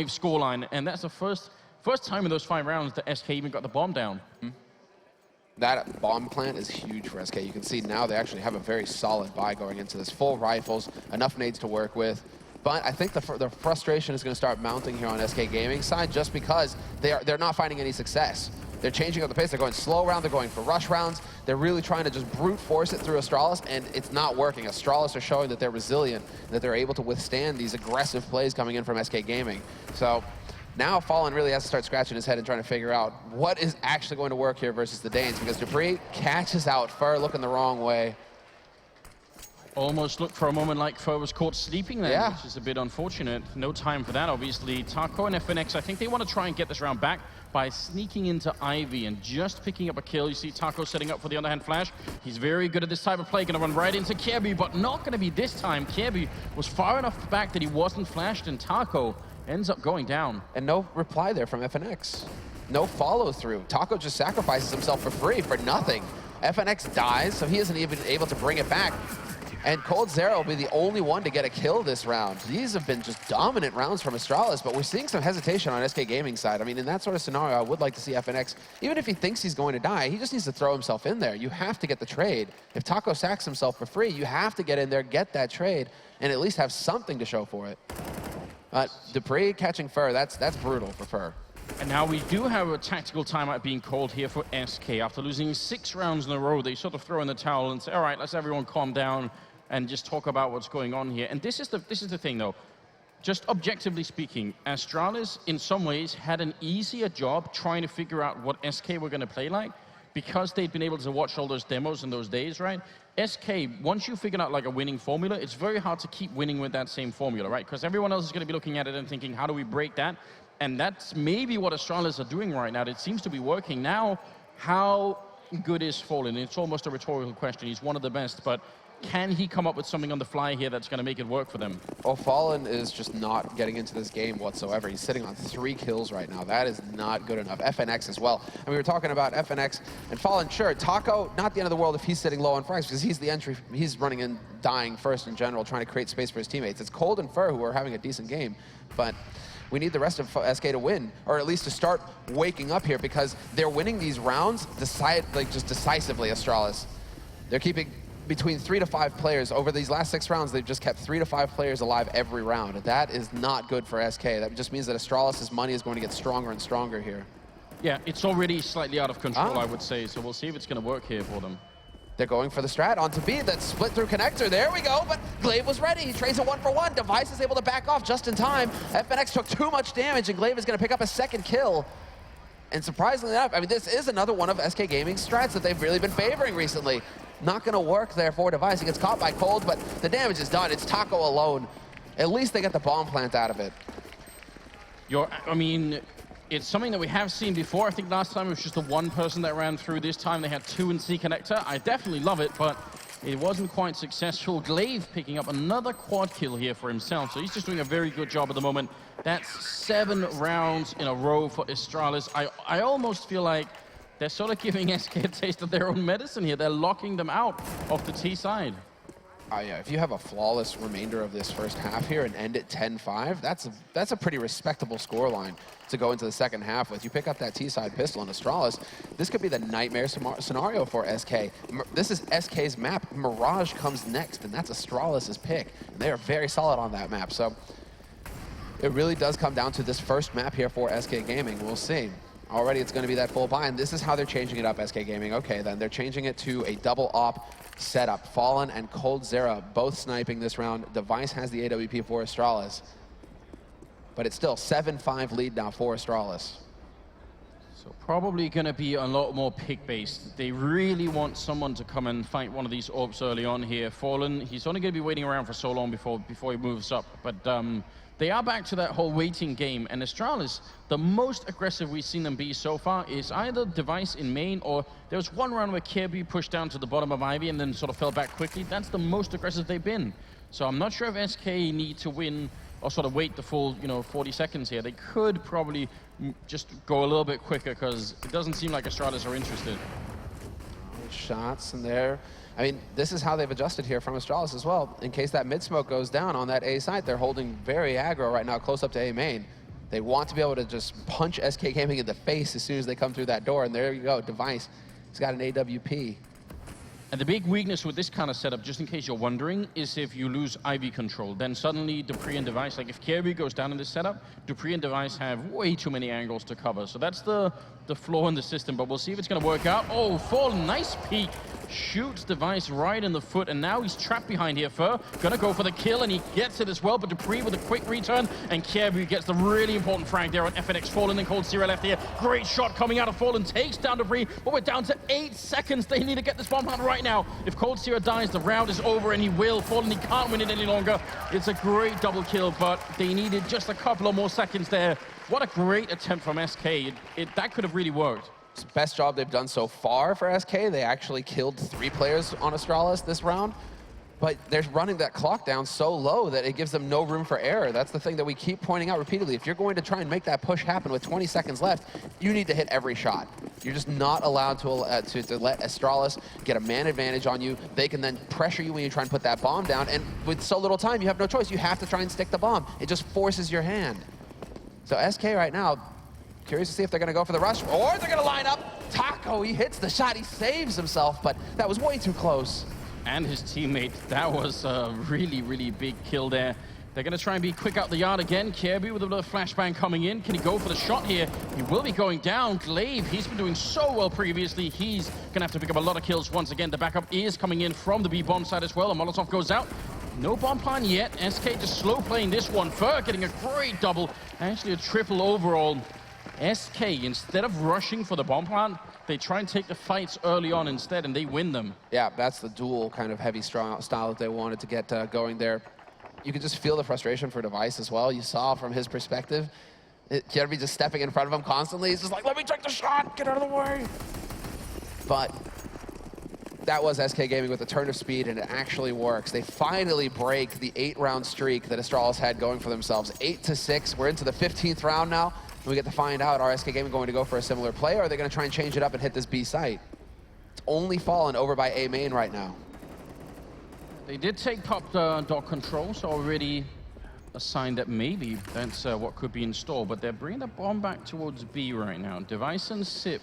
scoreline, and that's the first time in those 5 rounds that SK even got the bomb down. That bomb plant is huge for SK. You can see now they actually have a very solid buy going into this. Full rifles, enough nades to work with. But I think the frustration is going to start mounting here on SK Gaming's side just because they're not finding any success. They're changing up the pace. They're going slow round. They're going for rush rounds. They're really trying to just brute force it through Astralis, and it's not working. Astralis are showing that they're resilient, that they're able to withstand these aggressive plays coming in from SK Gaming. So now Fallen really has to start scratching his head and trying to figure out what is actually going to work here versus the Danes, because Dupree catches out Fur looking the wrong way. Almost looked for a moment like Fur was caught sleeping there, Yeah. which is a bit unfortunate. No time for that, obviously. Taco and FNX, I think they want to try and get this round back by sneaking into Ivy and just picking up a kill. You see Taco setting up for the underhand flash. He's very good at this type of play, going to run right into Kirby, but not going to be this time. Kirby was far enough back that he wasn't flashed, and Taco ends up going down. And no reply there from FNX. No follow through. Taco just sacrifices himself for free, for nothing. FNX dies, so he isn't even able to bring it back. And Cold Zero will be the only one to get a kill this round. These have been just dominant rounds from Astralis, but we're seeing some hesitation on SK Gaming's side. I mean, in that sort of scenario, I would like to see FNX, even if he thinks he's going to die, he just needs to throw himself in there. You have to get the trade. If Taco sacks himself for free, you have to get in there, get that trade, and at least have something to show for it. Dupree catching Fur, that's brutal for Fur. And now we do have a tactical timeout being called here for SK. After losing 6 rounds in a row, they sort of throw in the towel and say, all right, let's everyone calm down and just talk about what's going on here. And this is the thing, though. Just objectively speaking, Astralis, in some ways, had an easier job trying to figure out what SK were going to play like, because they'd been able to watch all those demos in those days, right? SK, once you figure out like a winning formula, it's very hard to keep winning with that same formula, right? Because everyone else is going to be looking at it and thinking, how do we break that? And that's maybe what Astralis are doing right now. It seems to be working. Now, how good is Fallen? It's almost a rhetorical question. He's one of the best, but can he come up with something on the fly here that's going to make it work for them? Well, Fallen is just not getting into this game whatsoever. He's sitting on 3 kills right now. That is not good enough. FNX as well. And we were talking about FNX and Fallen. Sure, Taco, not the end of the world if he's sitting low on frags, because he's the entry. He's running in, dying first in general, trying to create space for his teammates. It's Cold and Fur who are having a decent game, but we need the rest of SK to win, or at least to start waking up here, because they're winning these rounds just decisively, Astralis. They're keeping between 3 to 5 players. Over these last 6 rounds, they've just kept 3 to 5 players alive every round. That is not good for SK. That just means that Astralis' money is going to get stronger and stronger here. Yeah, it's already slightly out of control, I would say, so we'll see if it's going to work here for them. They're going for the strat onto B. That split through connector. There we go, but Glaive was ready. He trades a 1-for-1. Device is able to back off just in time. FNX took too much damage, and Glaive is going to pick up a 2nd kill. And surprisingly enough, I mean, this is another one of SK Gaming's strats that they've really been favoring recently. Not going to work there for Device. He gets caught by Cold, but the damage is done. It's Taco alone. At least they get the bomb plant out of it. I mean, it's something that we have seen before. I think last time it was just the one person that ran through. This time they had 2 in C connector. I definitely love it, but it wasn't quite successful. Glaive picking up another quad kill here for himself, so he's just doing a very good job at the moment. That's 7 rounds in a row for Astralis. I almost feel like they're sort of giving SK a taste of their own medicine here. They're locking them out of the T side. Yeah, if you have a flawless remainder of this first half here and end it 10-5, that's a pretty respectable scoreline to go into the second half with. You pick up that T-side pistol and Astralis, this could be the nightmare scenario for SK. This is SK's map. Mirage comes next, and that's Astralis's pick. And they are very solid on that map. So it really does come down to this first map here for SK Gaming. We'll see. Already it's going to be that full buy, and this is how they're changing it up, SK Gaming. Okay, then they're changing it to a double op setup. Fallen and coldzera both sniping this round. Device has the AWP for Astralis. But it's still 7-5 lead now for Astralis. So probably going to be a lot more pick-based. They really want someone to come and fight one of these orbs early on here. Fallen, he's only going to be waiting around for so long before he moves up. But they are back to that whole waiting game. And Astralis, the most aggressive we've seen them be so far is either Device in main, or there was one round where Kirby pushed down to the bottom of Ivy and then sort of fell back quickly. That's the most aggressive they've been. So I'm not sure if SK need to win or sort of wait the full, 40 seconds here. They could probably just go a little bit quicker, because it doesn't seem like Astralis are interested. Shots in there. I mean, this is how they've adjusted here from Astralis as well. In case that mid smoke goes down on that A site, they're holding very aggro right now, close up to A main. They want to be able to just punch SK Gaming in the face as soon as they come through that door, and there you go, Device. He's got an AWP. And the big weakness with this kind of setup, just in case you're wondering, is if you lose Ivy control. Then suddenly Dupree and Device, like if Kirby goes down in this setup, Dupree and Device have way too many angles to cover. So that's the flaw in the system, but we'll see if it's going to work out. Oh, Fallen, nice peek. Shoots Device right in the foot, and now he's trapped behind here. Fur gonna go for the kill, and he gets it as well, but Dupree with a quick return, and Kirby gets the really important frag there on FNX. Fallen and coldzera left here. Great shot coming out of Fallen, takes down Dupree, but we're down to 8 seconds. They need to get this bomb plant right now. If coldzera dies, the round is over, and he will. Fallen, he can't win it any longer. It's a great double kill, but they needed just a couple of more seconds there. What a great attempt from SK. That could have really worked. It's the best job they've done so far for SK. They actually killed 3 players on Astralis this round, but they're running that clock down so low that it gives them no room for error. That's the thing that we keep pointing out repeatedly. If you're going to try and make that push happen with 20 seconds left, you need to hit every shot. You're just not allowed to let Astralis get a man advantage on you. They can then pressure you when you try and put that bomb down, and with so little time, you have no choice. You have to try and stick the bomb. It just forces your hand. So SK right now, curious to see if they're going to go for the rush, or they're going to line up. Taco, he hits the shot, he saves himself, but that was way too close. And his teammate, that was a really, really big kill there. They're going to try and be quick out the yard again. Kirby with a little flashbang coming in. Can he go for the shot here? He will be going down. Glaive, he's been doing so well previously. He's going to have to pick up a lot of kills once again. The backup is coming in from the B-bomb side as well. A Molotov goes out. No bomb plan yet. SK just slow playing this one. Fur getting a great double. Actually a triple overall. SK, instead of rushing for the bomb plant, they try and take the fights early on instead, and they win them. Yeah, that's the dual kind of heavy style that they wanted to get going there. You could just feel the frustration for Device as well. You saw from his perspective, Kirby just stepping in front of him constantly. He's just like, let me take the shot, get out of the way. But that was SK Gaming with a turn of speed, and it actually works. They finally break the 8-round streak that Astralis had going for themselves. 8-6, we're into the 15th round now. And we get to find out, are SK Gaming going to go for a similar play, or are they going to try and change it up and hit this B site? It's only Fallen over by A main right now. They did take top dog control, so already a sign that maybe that's what could be in store, but they're bringing the bomb back towards B right now. Device and Sip.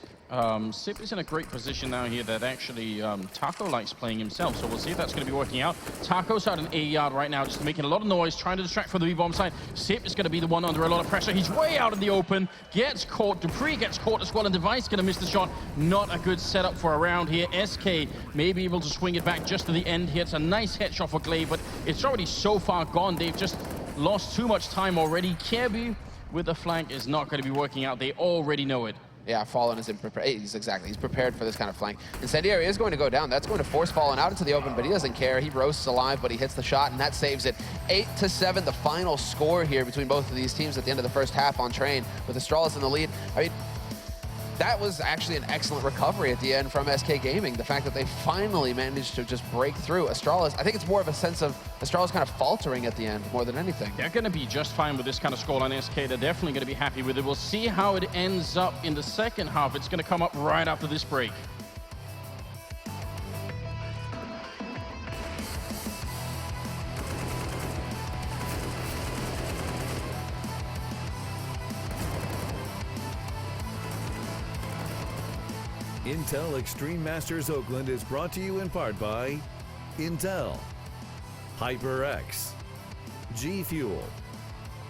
Sip is in a great position now here that actually Taco likes playing himself, so we'll see if that's going to be working out. Taco's out in A yard right now, just making a lot of noise, trying to distract from the B-bomb side. Sip is going to be the one under a lot of pressure. He's way out in the open, gets caught. Dupree gets caught as well, and Device going to miss the shot. Not a good setup for a round here. SK may be able to swing it back just to the end here. It's a nice headshot for Glaive, but it's already so far gone. They've just lost too much time already. Kirby with the flank is not going to be working out. They already know it. Yeah, Fallen is prepared. He's prepared for this kind of flank. Incendiary is going to go down. That's going to force Fallen out into the open, but he doesn't care. He roasts alive, but he hits the shot, and that saves it. 8-7, the final score here between both of these teams at the end of the first half on Train, with Astralis in the lead. I mean, that was actually an excellent recovery at the end from SK Gaming. The fact that they finally managed to just break through Astralis. I think it's more of a sense of Astralis kind of faltering at the end more than anything. They're going to be just fine with this kind of scoreline, SK. They're definitely going to be happy with it. We'll see how it ends up in the second half. It's going to come up right after this break. Intel Extreme Masters Oakland is brought to you in part by Intel, HyperX, G Fuel,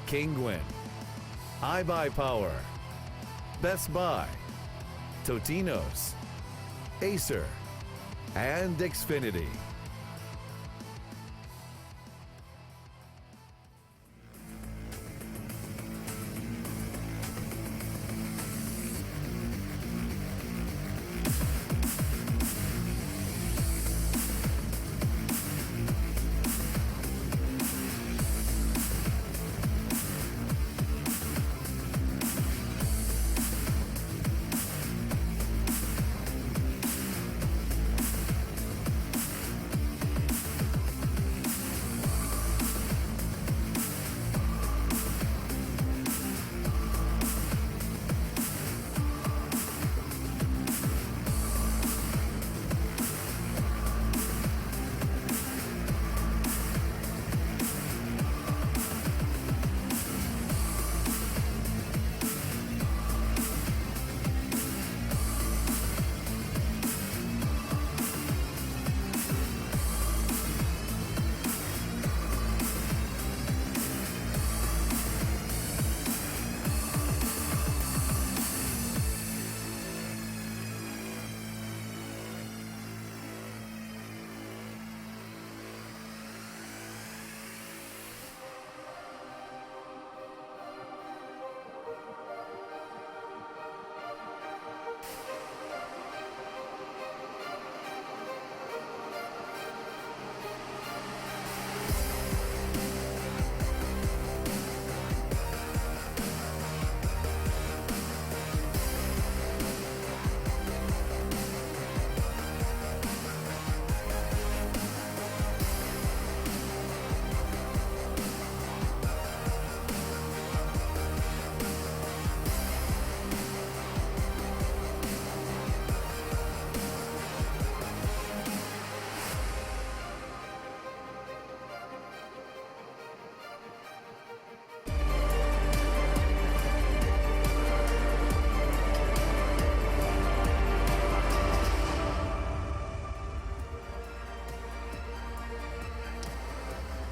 Kinguin, iBuyPower, Best Buy, Totino's, Acer, and Xfinity.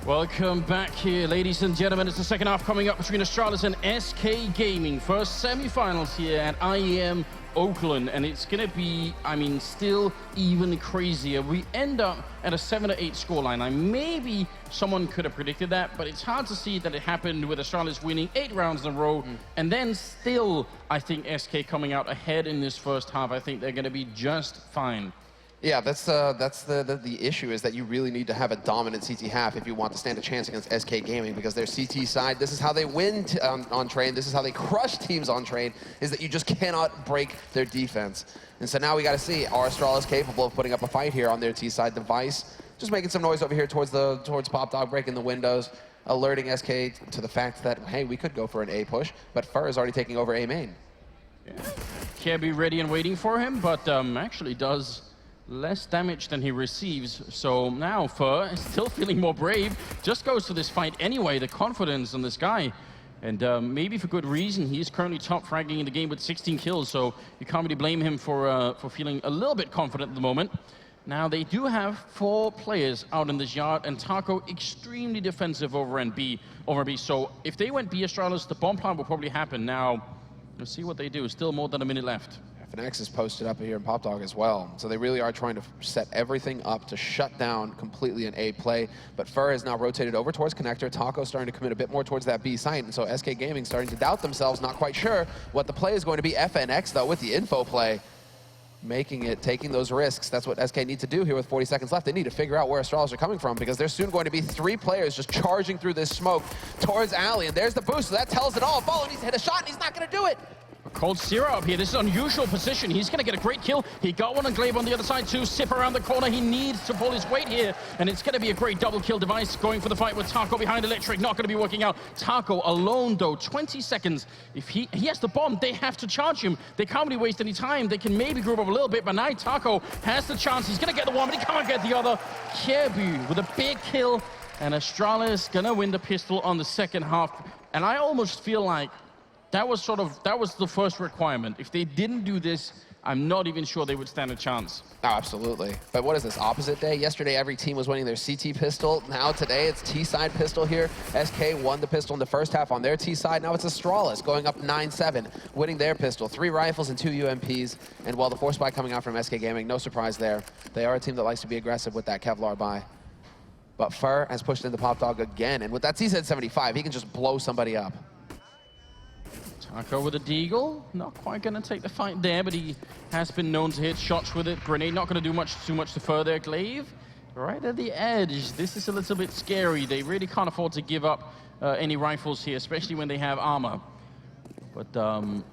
Welcome back here, ladies and gentlemen. It's the second half coming up between Astralis and SK Gaming. First semifinals here at IEM Oakland, and it's going to be, I mean, still even crazier. We end up at a 7-8 scoreline. Now, maybe someone could have predicted that, but it's hard to see that it happened with Astralis winning 8 rounds in a row, and then still, I think SK coming out ahead in this first half. I think they're going to be just fine. Yeah, that's the issue, is that you really need to have a dominant CT half if you want to stand a chance against SK Gaming, because their CT side, this is how they win on train, this is how they crush teams on train, is that you just cannot break their defense. And so now we got to see, are Astralis capable of putting up a fight here on their T-side device? Just making some noise over here towards Pop Dog, breaking the windows, alerting SK to the fact that, hey, we could go for an A push, but Fur is already taking over A main. Yeah. Can't be ready and waiting for him, but actually does less damage than he receives. So now Fur is still feeling more brave, just goes to this fight anyway. The confidence on this guy, and maybe for good reason. He's currently top fragging in the game with 16 kills, so you can't really blame him for feeling a little bit confident at the moment. Now they do have 4 players out in this yard, and Taco extremely defensive over B. So if they went B Astralis, the bomb plant will probably happen. Now let's see what they do. Still more than a minute left. FNX is posted up here in Pop Dog as well. So they really are trying to set everything up to shut down completely an A play. But Fur is now rotated over towards Connector. Taco starting to commit a bit more towards that B site. And so SK Gaming starting to doubt themselves, not quite sure what the play is going to be. FNX, though, with the info play, making it, taking those risks. That's what SK need to do here with 40 seconds left. They need to figure out where Astralis are coming from, because there's soon going to be 3 players just charging through this smoke towards Alley. And there's the boost, so that tells it all. Bolo needs to hit a shot, and he's not going to do it. Cold Zero up here. This is an unusual position. He's going to get a great kill. He got one on Glaive on the other side too. Sip around the corner. He needs to pull his weight here. And it's going to be a great double kill device going for the fight with Taco behind Electric. Not going to be working out. Taco alone though. 20 seconds. If he has the bomb, they have to charge him. They can't really waste any time. They can maybe group up a little bit, but now Taco has the chance. He's going to get the one, but he can't get the other. Kyebu with a big kill. And Astralis going to win the pistol on the second half. And I almost feel like that was the first requirement. If they didn't do this, I'm not even sure they would stand a chance. Oh, absolutely. But what is this, opposite day? Yesterday, every team was winning their CT pistol. Now today, it's T-side pistol here. SK won the pistol in the first half on their T-side. Now it's Astralis going up 9-7, winning their pistol. 3 rifles and 2 UMPs. And while the force buy coming out from SK Gaming, no surprise there. They are a team that likes to be aggressive with that Kevlar buy. But Fur has pushed into Pop Dog again. And with that CZ-75, he can just blow somebody up. Taco with a deagle, not quite going to take the fight there, but he has been known to hit shots with it. Grenade not going to do too much to further. Glaive, right at the edge. This is a little bit scary. They really can't afford to give up any rifles here, especially when they have armor. But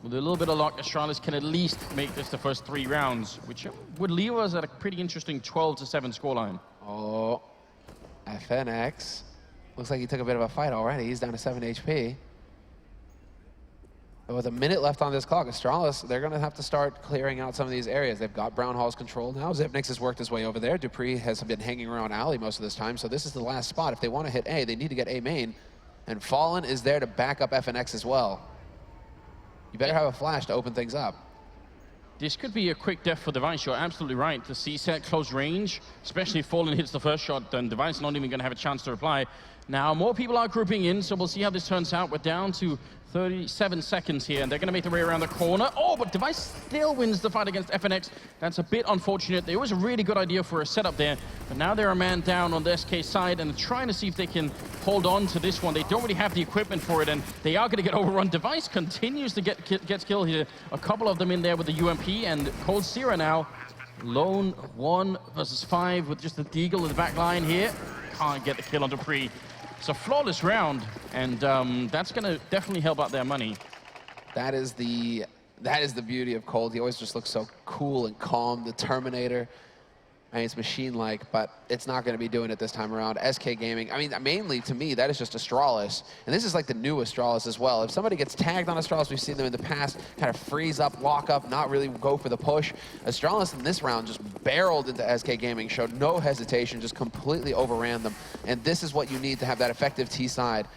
with a little bit of luck, Astralis can at least make this the first 3 rounds, which would leave us at a pretty interesting 12-7 scoreline. Oh, FNX. Looks like he took a bit of a fight already. He's down to 7 HP. But with a minute left on this clock, Astralis, they're going to have to start clearing out some of these areas. They've got Brown Hall's control now. Zipnix has worked his way over there. Dupree has been hanging around alley most of this time, so this is the last spot. If they want to hit A, they need to get A main. And Fallen is there to back up FNX as well. You better have a flash to open things up. This could be a quick death for Device. You're absolutely right. The C-set close range, especially if Fallen hits the first shot, then Device not even going to have a chance to reply. Now, more people are grouping in, so we'll see how this turns out. We're down to 37 seconds here, and they're going to make their way around the corner. Oh, but Device still wins the fight against FNX. That's a bit unfortunate. There was a really good idea for a setup there, but now they're a man down on the SK side, and they're trying to see if they can hold on to this one. They don't really have the equipment for it, and they are going to get overrun. Device continues to get killed here. A couple of them in there with the UMP, and Cold Sierra now lone 1 versus 5 with just the deagle in the back line here. Can't get the kill on Dupree. It's a flawless round, and that's going to definitely help out their money. That is the beauty of Cold. He always just looks so cool and calm, the Terminator. I mean, it's machine-like, but it's not going to be doing it this time around. SK Gaming, I mean, mainly to me, that is just Astralis. And this is like the new Astralis as well. If somebody gets tagged on Astralis, we've seen them in the past, kind of freeze up, lock up, not really go for the push. Astralis in this round just barreled into SK Gaming, showed no hesitation, just completely overran them. And this is what you need to have that effective T-side.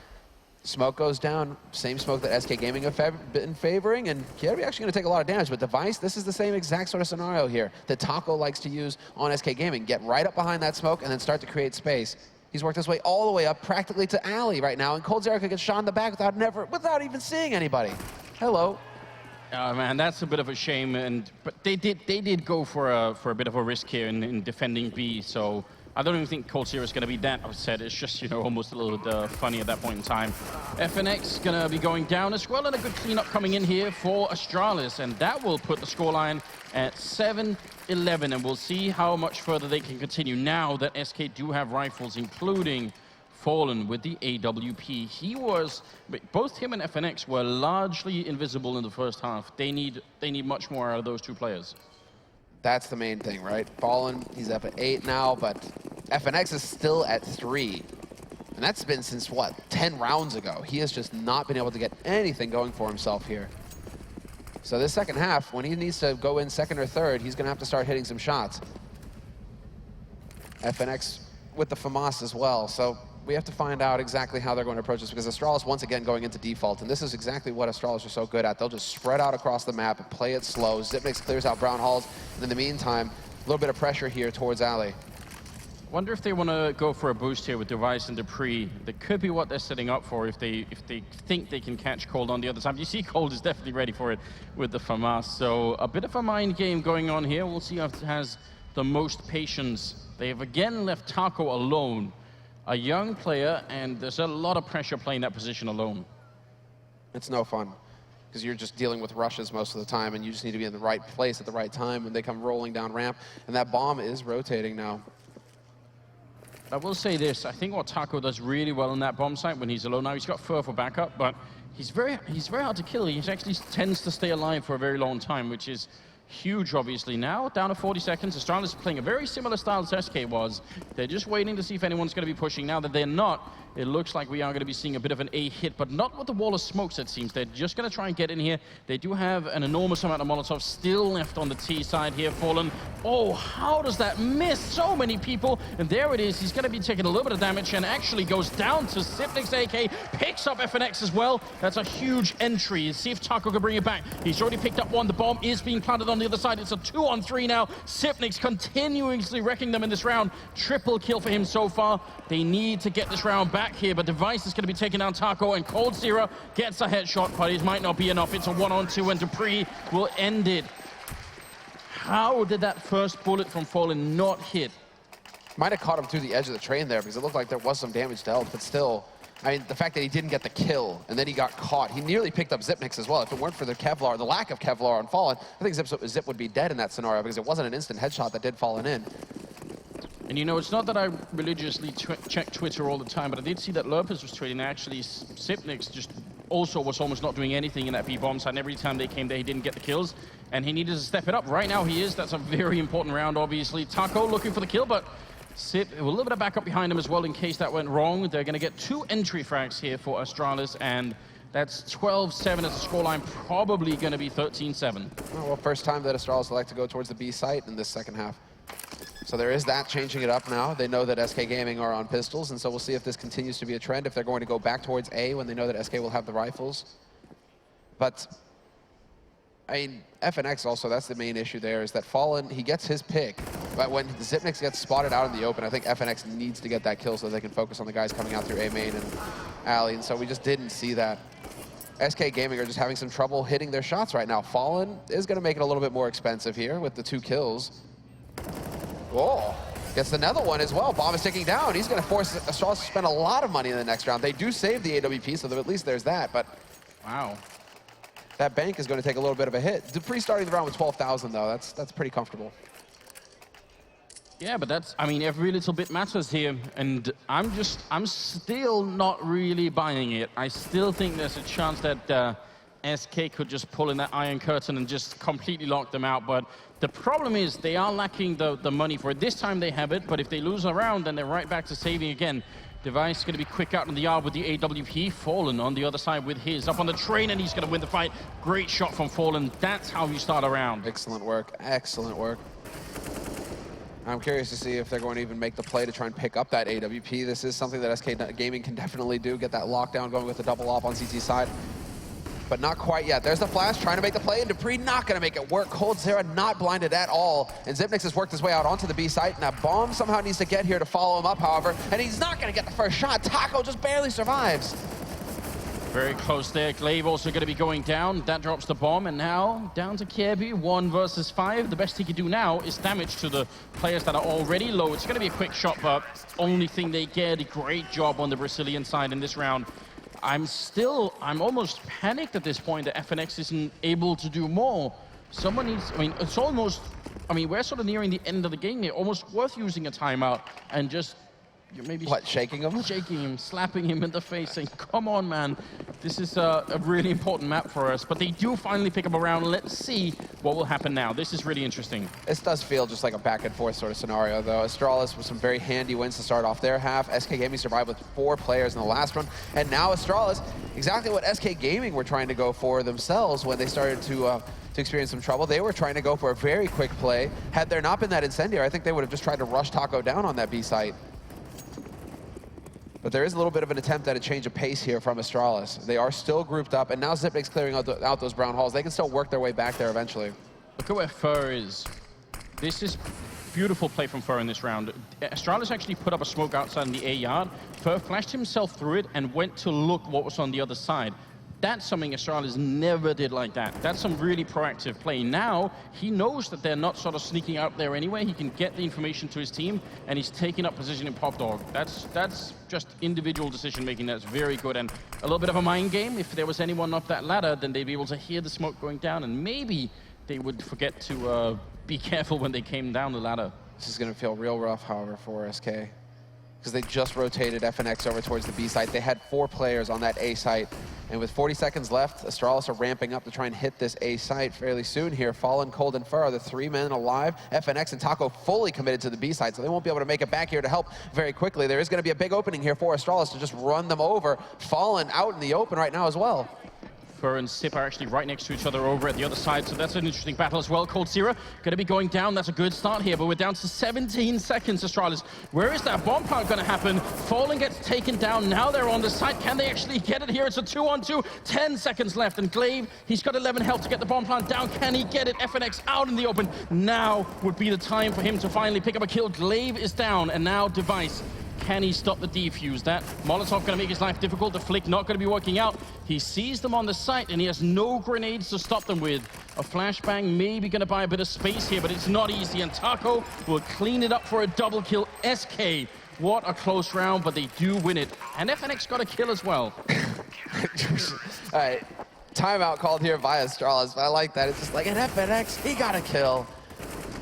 Smoke goes down, same smoke that SK Gaming have been favoring, and Kierby actually going to take a lot of damage, but Device, this is the same exact sort of scenario here that Taco likes to use on SK Gaming. Get right up behind that smoke and then start to create space. He's worked his way all the way up practically to alley right now, and Cold Sierra could get shot in the back without even seeing anybody. Hello. Oh man, that's a bit of a shame, but they did go for a bit of a risk here in defending B, so I don't even think Cold Sierra is going to be that upset. It's just, you know, almost a little bit funny at that point in time. FNX going to be going down as well, and a good cleanup coming in here for Astralis, and that will put the scoreline at 7-11, and we'll see how much further they can continue now that SK do have rifles, including Fallen with the AWP. Both him and FNX were largely invisible in the first half. They need much more out of those 2 players. That's the main thing, right? Fallen, he's up at 8 now, but FNX is still at 3. And that's been since, what, 10 rounds ago. He has just not been able to get anything going for himself here. So this second half, when he needs to go in second or third, he's going to have to start hitting some shots. FNX with the FAMAS as well. So we have to find out exactly how they're going to approach this, because Astralis once again going into default, and this is exactly what Astralis are so good at. They'll just spread out across the map and play it slow. Zipnix clears out Brown Halls, and in the meantime, a little bit of pressure here towards alley. Wonder if they want to go for a boost here with Device and Dupree. That could be what they're setting up for if they think they can catch Cold on the other side. You see Cold is definitely ready for it with the FAMAS, so a bit of a mind game going on here. We'll see if it has the most patience. They have again left Taco alone. A young player, and there's a lot of pressure playing that position alone. It's no fun, because you're just dealing with rushes most of the time, and you just need to be in the right place at the right time when they come rolling down ramp, and that bomb is rotating now. I will say this, I think what Taco does really well on that bomb site when he's alone, now he's got Fur for backup, but he's very hard to kill. He actually tends to stay alive for a very long time, which is huge, obviously. Now, down to 40 seconds, Astralis is playing a very similar style as SK was. They're just waiting to see if anyone's going to be pushing. Now that they're not, it looks like we are going to be seeing a bit of an A hit, but not with the wall of smokes, it seems. They're just going to try and get in here. They do have an enormous amount of Molotovs still left on the T side here. Fallen Oh, how does that miss so many people? And there it is. He's going to be taking a little bit of damage and actually goes down to Sipnik's AK, picks up FNX as well. That's a huge entry. See if Taco can bring it back. He's already picked up one. The bomb is being planted on the other side. It's a 2-on-3 now. Sipnik's continuously wrecking them in this round. Triple kill for him so far. They need to get this round back here, but Device is going to be taking down Taco, and Cold Zero gets a headshot, but it might not be enough. It's a 1-on-2, and Dupree will end it. How did that first bullet from Fallen not hit? Might have caught him through the edge of the train there, because it looked like there was some damage dealt, but still, I mean, the fact that he didn't get the kill and then he got caught, he nearly picked up Zipnix as well. If it weren't for the Kevlar, the lack of Kevlar on Fallen, I think Zip would be dead in that scenario, because it wasn't an instant headshot that did Fallen in. And you know, it's not that I religiously check Twitter all the time, but I did see that Lurpus was tweeting. Actually, Zipnix just also was almost not doing anything in that B-bomb side, and every time they came there, he didn't get the kills, and he needed to step it up. Right now, he is. That's a very important round, obviously. Taco looking for the kill, but Sip, a little bit of backup behind him as well in case that went wrong. They're going to get 2 entry frags here for Astralis, and that's 12-7 as a scoreline, probably going to be 13-7. Well, first time that Astralis will like to go towards the B site in this second half. So there is that, changing it up now. They know that SK Gaming are on pistols, and so we'll see if this continues to be a trend, if they're going to go back towards A when they know that SK will have the rifles. But, I mean, FNX also, that's the main issue there, is that Fallen, he gets his pick, but when Zipnix gets spotted out in the open, I think FNX needs to get that kill so they can focus on the guys coming out through A main and alley, and so we just didn't see that. SK Gaming are just having some trouble hitting their shots right now. Fallen is going to make it a little bit more expensive here with the 2 kills. Oh, gets another one as well. Bomb is ticking down. He's going to force Astralis to spend a lot of money in the next round. They do save the AWP, so at least there's that, but wow, that bank is going to take a little bit of a hit. Dupree starting the round with 12,000, though. That's pretty comfortable. Yeah, but that's, I mean, every little bit matters here, and I'm still not really buying it. I still think there's a chance that SK could just pull in that Iron Curtain and just completely lock them out, but the problem is they are lacking the money for it. This time they have it, but if they lose a round, then they're right back to saving again. Device going to be quick out in the yard with the AWP. Fallen on the other side with his. Up on the train, and he's going to win the fight. Great shot from Fallen. That's how you start a round. Excellent work. Excellent work. I'm curious to see if they're going to even make the play to try and pick up that AWP. This is something that SK Gaming can definitely do. Get that lockdown going with the double op on CT side. But not quite yet. There's the flash, trying to make the play, and Dupree not going to make it work. Cold Zera not blinded at all, and Zipnix has worked his way out onto the B site, and that bomb somehow needs to get here to follow him up, however, and he's not going to get the first shot. Taco just barely survives. Very close there. Glaive also going to be going down. That drops the bomb, and now down to Kirby, 1 versus 5. The best he can do now is damage to the players that are already low. It's going to be a quick shot, but only thing they get. A great job on the Brazilian side in this round. I'm almost panicked at this point that FNX isn't able to do more. Someone needs, I mean, it's almost, I mean, we're sort of nearing the end of the game here. Almost worth using a timeout and just, maybe... What, shaking him? Shaking him, slapping him in the face, saying, come on, man. This is a really important map for us. But they do finally pick up a round. Let's see what will happen now. This is really interesting. This does feel just like a back and forth sort of scenario, though. Astralis with some very handy wins to start off their half. SK Gaming survived with 4 players in the last run. And now Astralis, exactly what SK Gaming were trying to go for themselves when they started to experience some trouble. They were trying to go for a very quick play. Had there not been that incendiary, I think they would have just tried to rush Taco down on that B site. But there is a little bit of an attempt at a change of pace here from Astralis. They are still grouped up, and now Zipnik's clearing out those brown halls. They can still work their way back there eventually. Look at where Fur is. This is beautiful play from Fur in this round. Astralis actually put up a smoke outside in the A yard. Fur flashed himself through it and went to look what was on the other side. That's something Astralis never did like that. That's some really proactive play. Now, he knows that they're not sort of sneaking out there anyway. He can get the information to his team, and he's taking up position in Pop Dog. That's just individual decision-making that's very good, and a little bit of a mind game. If there was anyone up that ladder, then they'd be able to hear the smoke going down, and maybe they would forget to be careful when they came down the ladder. This is going to feel real rough, however, for SK, because they just rotated FNX over towards the B site. They had 4 players on that A site. And with 40 seconds left, Astralis are ramping up to try and hit this A site fairly soon here. Fallen, Cold, and Fur are the 3 men alive. FNX and Taco fully committed to the B site, so they won't be able to make it back here to help very quickly. There is going to be a big opening here for Astralis to just run them over. Fallen out in the open right now as well. Fur and Sip are actually right next to each other over at the other side, so that's an interesting battle as well. Cold Zero going to be going down. That's a good start here, but we're down to 17 seconds, Astralis. Where is that bomb plant going to happen? Fallen gets taken down. Now they're on the site. Can they actually get it here? It's a 2-on-2. 10 seconds left, and Glaive, he's got 11 health to get the bomb plant down. Can he get it? FNX out in the open. Now would be the time for him to finally pick up a kill. Glaive is down, and now Device. Can he stop the defuse? That Molotov going to make his life difficult. The flick not going to be working out. He sees them on the site, and he has no grenades to stop them with. A flashbang maybe going to buy a bit of space here, but it's not easy. And Taco will clean it up for a double kill. SK, what a close round, but they do win it. And FNX got a kill as well. All right, timeout called here by Astralis. I like that. It's just like, an FNX, he got a kill.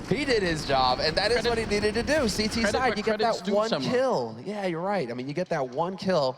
He did his job, and that is what he needed to do. CT side, you get that one kill. Yeah, you're right. I mean, you get that one kill,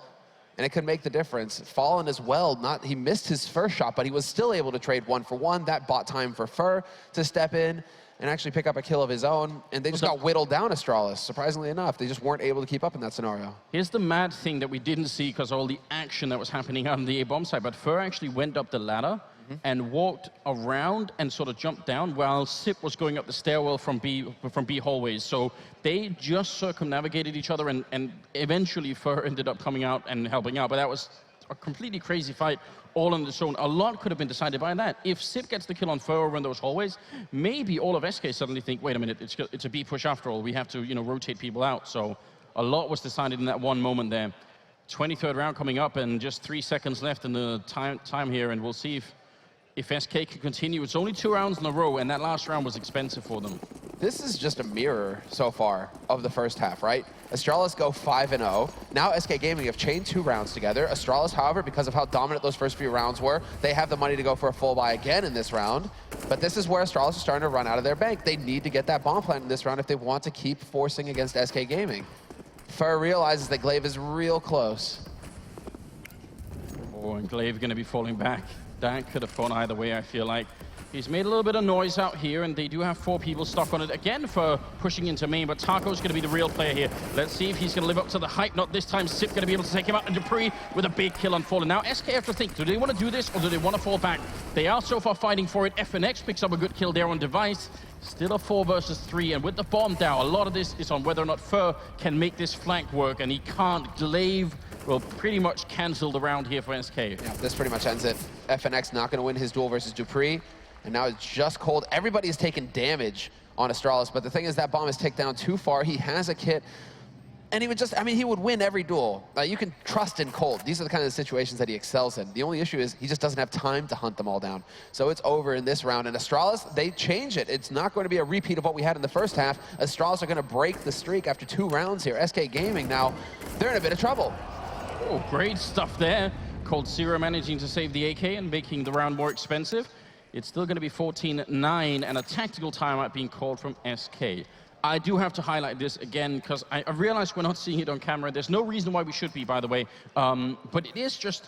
and it could make the difference. Fallen as well, he missed his first shot, but he was still able to trade 1-for-1. That bought time for Fur to step in and actually pick up a kill of his own, and they just got whittled down, Astralis, surprisingly enough. They just weren't able to keep up in that scenario. Here's the mad thing that we didn't see because of all the action that was happening on the A-bomb side, but Fur actually went up the ladder and walked around and sort of jumped down while Sip was going up the stairwell from B hallways. So they just circumnavigated each other, and eventually Fur ended up coming out and helping out. But that was a completely crazy fight all on its own. A lot could have been decided by that. If Sip gets the kill on Fur over in those hallways, maybe all of SK suddenly think, wait a minute, it's a B push after all. We have to, rotate people out. So a lot was decided in that one moment there. 23rd round coming up, and just 3 seconds left in the time here, and we'll see if SK can continue. It's only 2 rounds in a row, and that last round was expensive for them. This is just a mirror so far of the first half, right? Astralis go 5-0. Now SK Gaming have chained 2 rounds together. Astralis, however, because of how dominant those first few rounds were, they have the money to go for a full buy again in this round. But this is where Astralis is starting to run out of their bank. They need to get that bomb plant in this round if they want to keep forcing against SK Gaming. Fur realizes that Glaive is real close. Oh, and Glaive going to be falling back. That could have gone either way, I feel like. He's made a little bit of noise out here, and they do have 4 people stuck on it again for pushing into main, but Taco's going to be the real player here. Let's see if he's going to live up to the hype. Not this time. Sip going to be able to take him out, and Dupree with a big kill on Fallen. Now SK have to think, do they want to do this, or do they want to fall back? They are so far fighting for it. FNX picks up a good kill there on Device. Still a 4 versus 3, and with the bomb down, a lot of this is on whether or not Fur can make this flank work, and he can't. Glaive will pretty much cancel the round here for SK. Yeah, this pretty much ends it. FNX not going to win his duel versus Dupree, and now it's just cold. Everybody is taking damage on Astralis, but the thing is that bomb is ticked down too far. He has a kit, and he would just, he would win every duel. You can trust in Cold. These are the kind of situations that he excels in. The only issue is he just doesn't have time to hunt them all down. So it's over in this round, and Astralis, they change it. It's not going to be a repeat of what we had in the first half. Astralis are going to break the streak after 2 rounds here. SK Gaming now, they're in a bit of trouble. Oh, great stuff there. Cold Zero managing to save the AK and making the round more expensive. It's still going to be 14-9, and a tactical timeout being called from SK. I do have to highlight this again, because I realize we're not seeing it on camera. There's no reason why we should be, by the way. But it is just,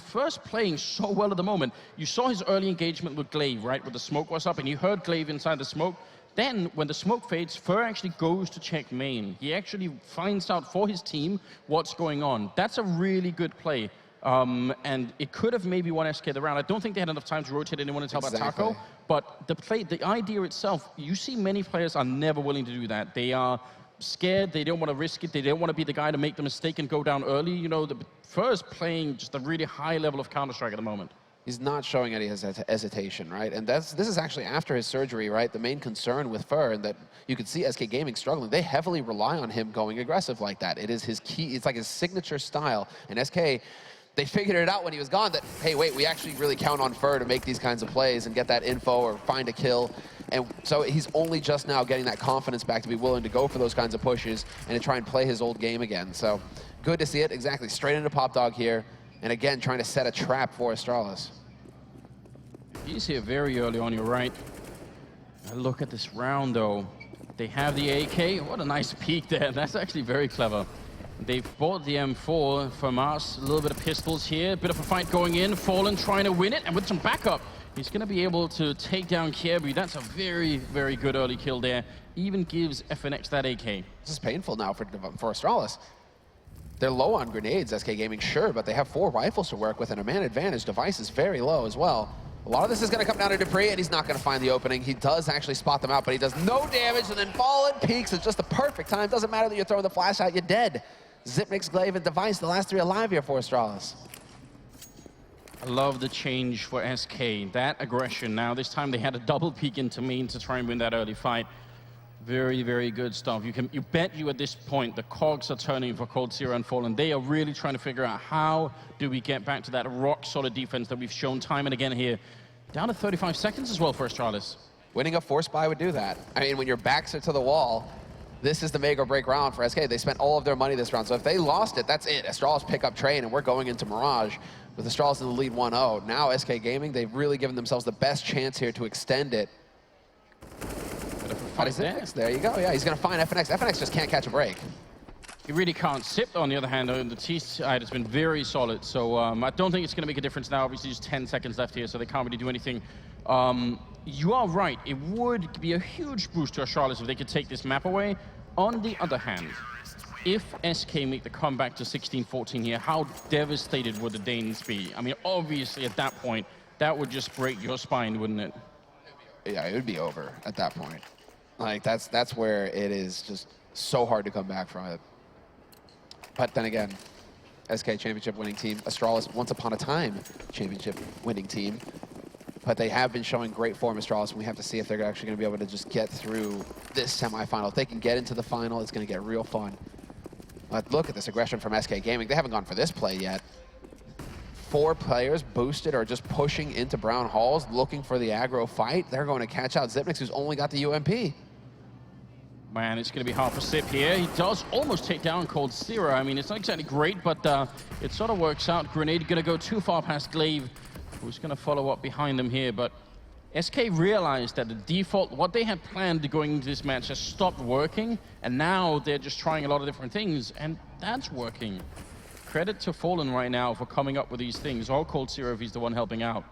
First playing so well at the moment. You saw his early engagement with Glaive, right? Where the smoke was up, and you heard Glaive inside the smoke. Then, when the smoke fades, Fur actually goes to check main. He actually finds out for his team what's going on. That's a really good play. And it could have maybe won SK the round. I don't think they had enough time to rotate anyone until about Taco. But the idea itself, you see many players are never willing to do that. They are scared, they don't want to risk it, they don't want to be the guy to make the mistake and go down early. The Fur's playing just a really high level of Counter-Strike at the moment. He's not showing any hesitation, right? And this is actually after his surgery, right? The main concern with Fur, and that you could see SK Gaming struggling. They heavily rely on him going aggressive like that. It is his key. It's like his signature style. And SK, they figured it out when he was gone that, hey, wait, we actually really count on Fur to make these kinds of plays and get that info or find a kill. And so he's only just now getting that confidence back to be willing to go for those kinds of pushes and to try and play his old game again. So good to see it. Exactly. Straight into Pop Dog here. And again, trying to set a trap for Astralis. He's here very early on, you're right. Look at this round, though. They have the AK. What a nice peek there. That's actually very clever. They've bought the M4 from us. A little bit of pistols here. A bit of a fight going in. Fallen trying to win it. And with some backup, he's going to be able to take down Kiebu. That's a very, very good early kill there. Even gives FNX that AK. This is painful now for Astralis. They're low on grenades, SK Gaming, sure, but they have 4 rifles to work with and a man advantage. Device is very low as well. A lot of this is going to come down to Dupree, and he's not going to find the opening. He does actually spot them out, but he does no damage, and then Fallen peeks at just the perfect time. Doesn't matter that you're throwing the flash out, you're dead. Zipnix, Glaive, and Device, the last 3 alive here for Astralis. I love the change for SK. That aggression now. This time they had a double peek into main to try and win that early fight. Very, very good stuff. You bet you at this point the cogs are turning for Cold Zero and Fallen. They are really trying to figure out how do we get back to that rock-solid defense that we've shown time and again here. Down to 35 seconds as well for Astralis. Winning a force buy would do that. I mean, when your backs are to the wall, this is the make or break round for SK. They spent all of their money this round, so if they lost it, that's it. Astralis pick up train, and we're going into Mirage with Astralis in the lead 1-0. Now SK Gaming, they've really given themselves the best chance here to extend it. There you go. Yeah, he's going to find FNX. FNX just can't catch a break. He really can't. Sip, on the other hand, on the T side has been very solid. So I don't think it's going to make a difference now. Obviously, just 10 seconds left here, so they can't really do anything. You are right. It would be a huge boost to Astralis if they could take this map away. On the other hand, if SK make the comeback to 16-14 here, how devastated would the Danes be? I mean, obviously, at that point, that would just break your spine, wouldn't it? Yeah, it would be over at that point. Like, that's where it is just so hard to come back from it. But then again, SK championship winning team, Astralis once upon a time championship winning team. But they have been showing great form, Astralis, and we have to see if they're actually going to be able to just get through this semifinal. If they can get into the final, it's going to get real fun. But look at this aggression from SK Gaming. They haven't gone for this play yet. 4 players boosted or just pushing into Brown Halls, looking for the aggro fight. They're going to catch out Zipnix, who's only got the UMP. Man, it's going to be hard for Sip here. He does almost take down Cold Zero. I mean, it's not exactly great, but it sort of works out. Grenade going to go too far past Glaive, who's going to follow up behind them here. But SK realized that the default, what they had planned going into this match has stopped working, and now they're just trying a lot of different things, and that's working. Credit to Fallen right now for coming up with these things, or Cold Zero if he's the one helping out.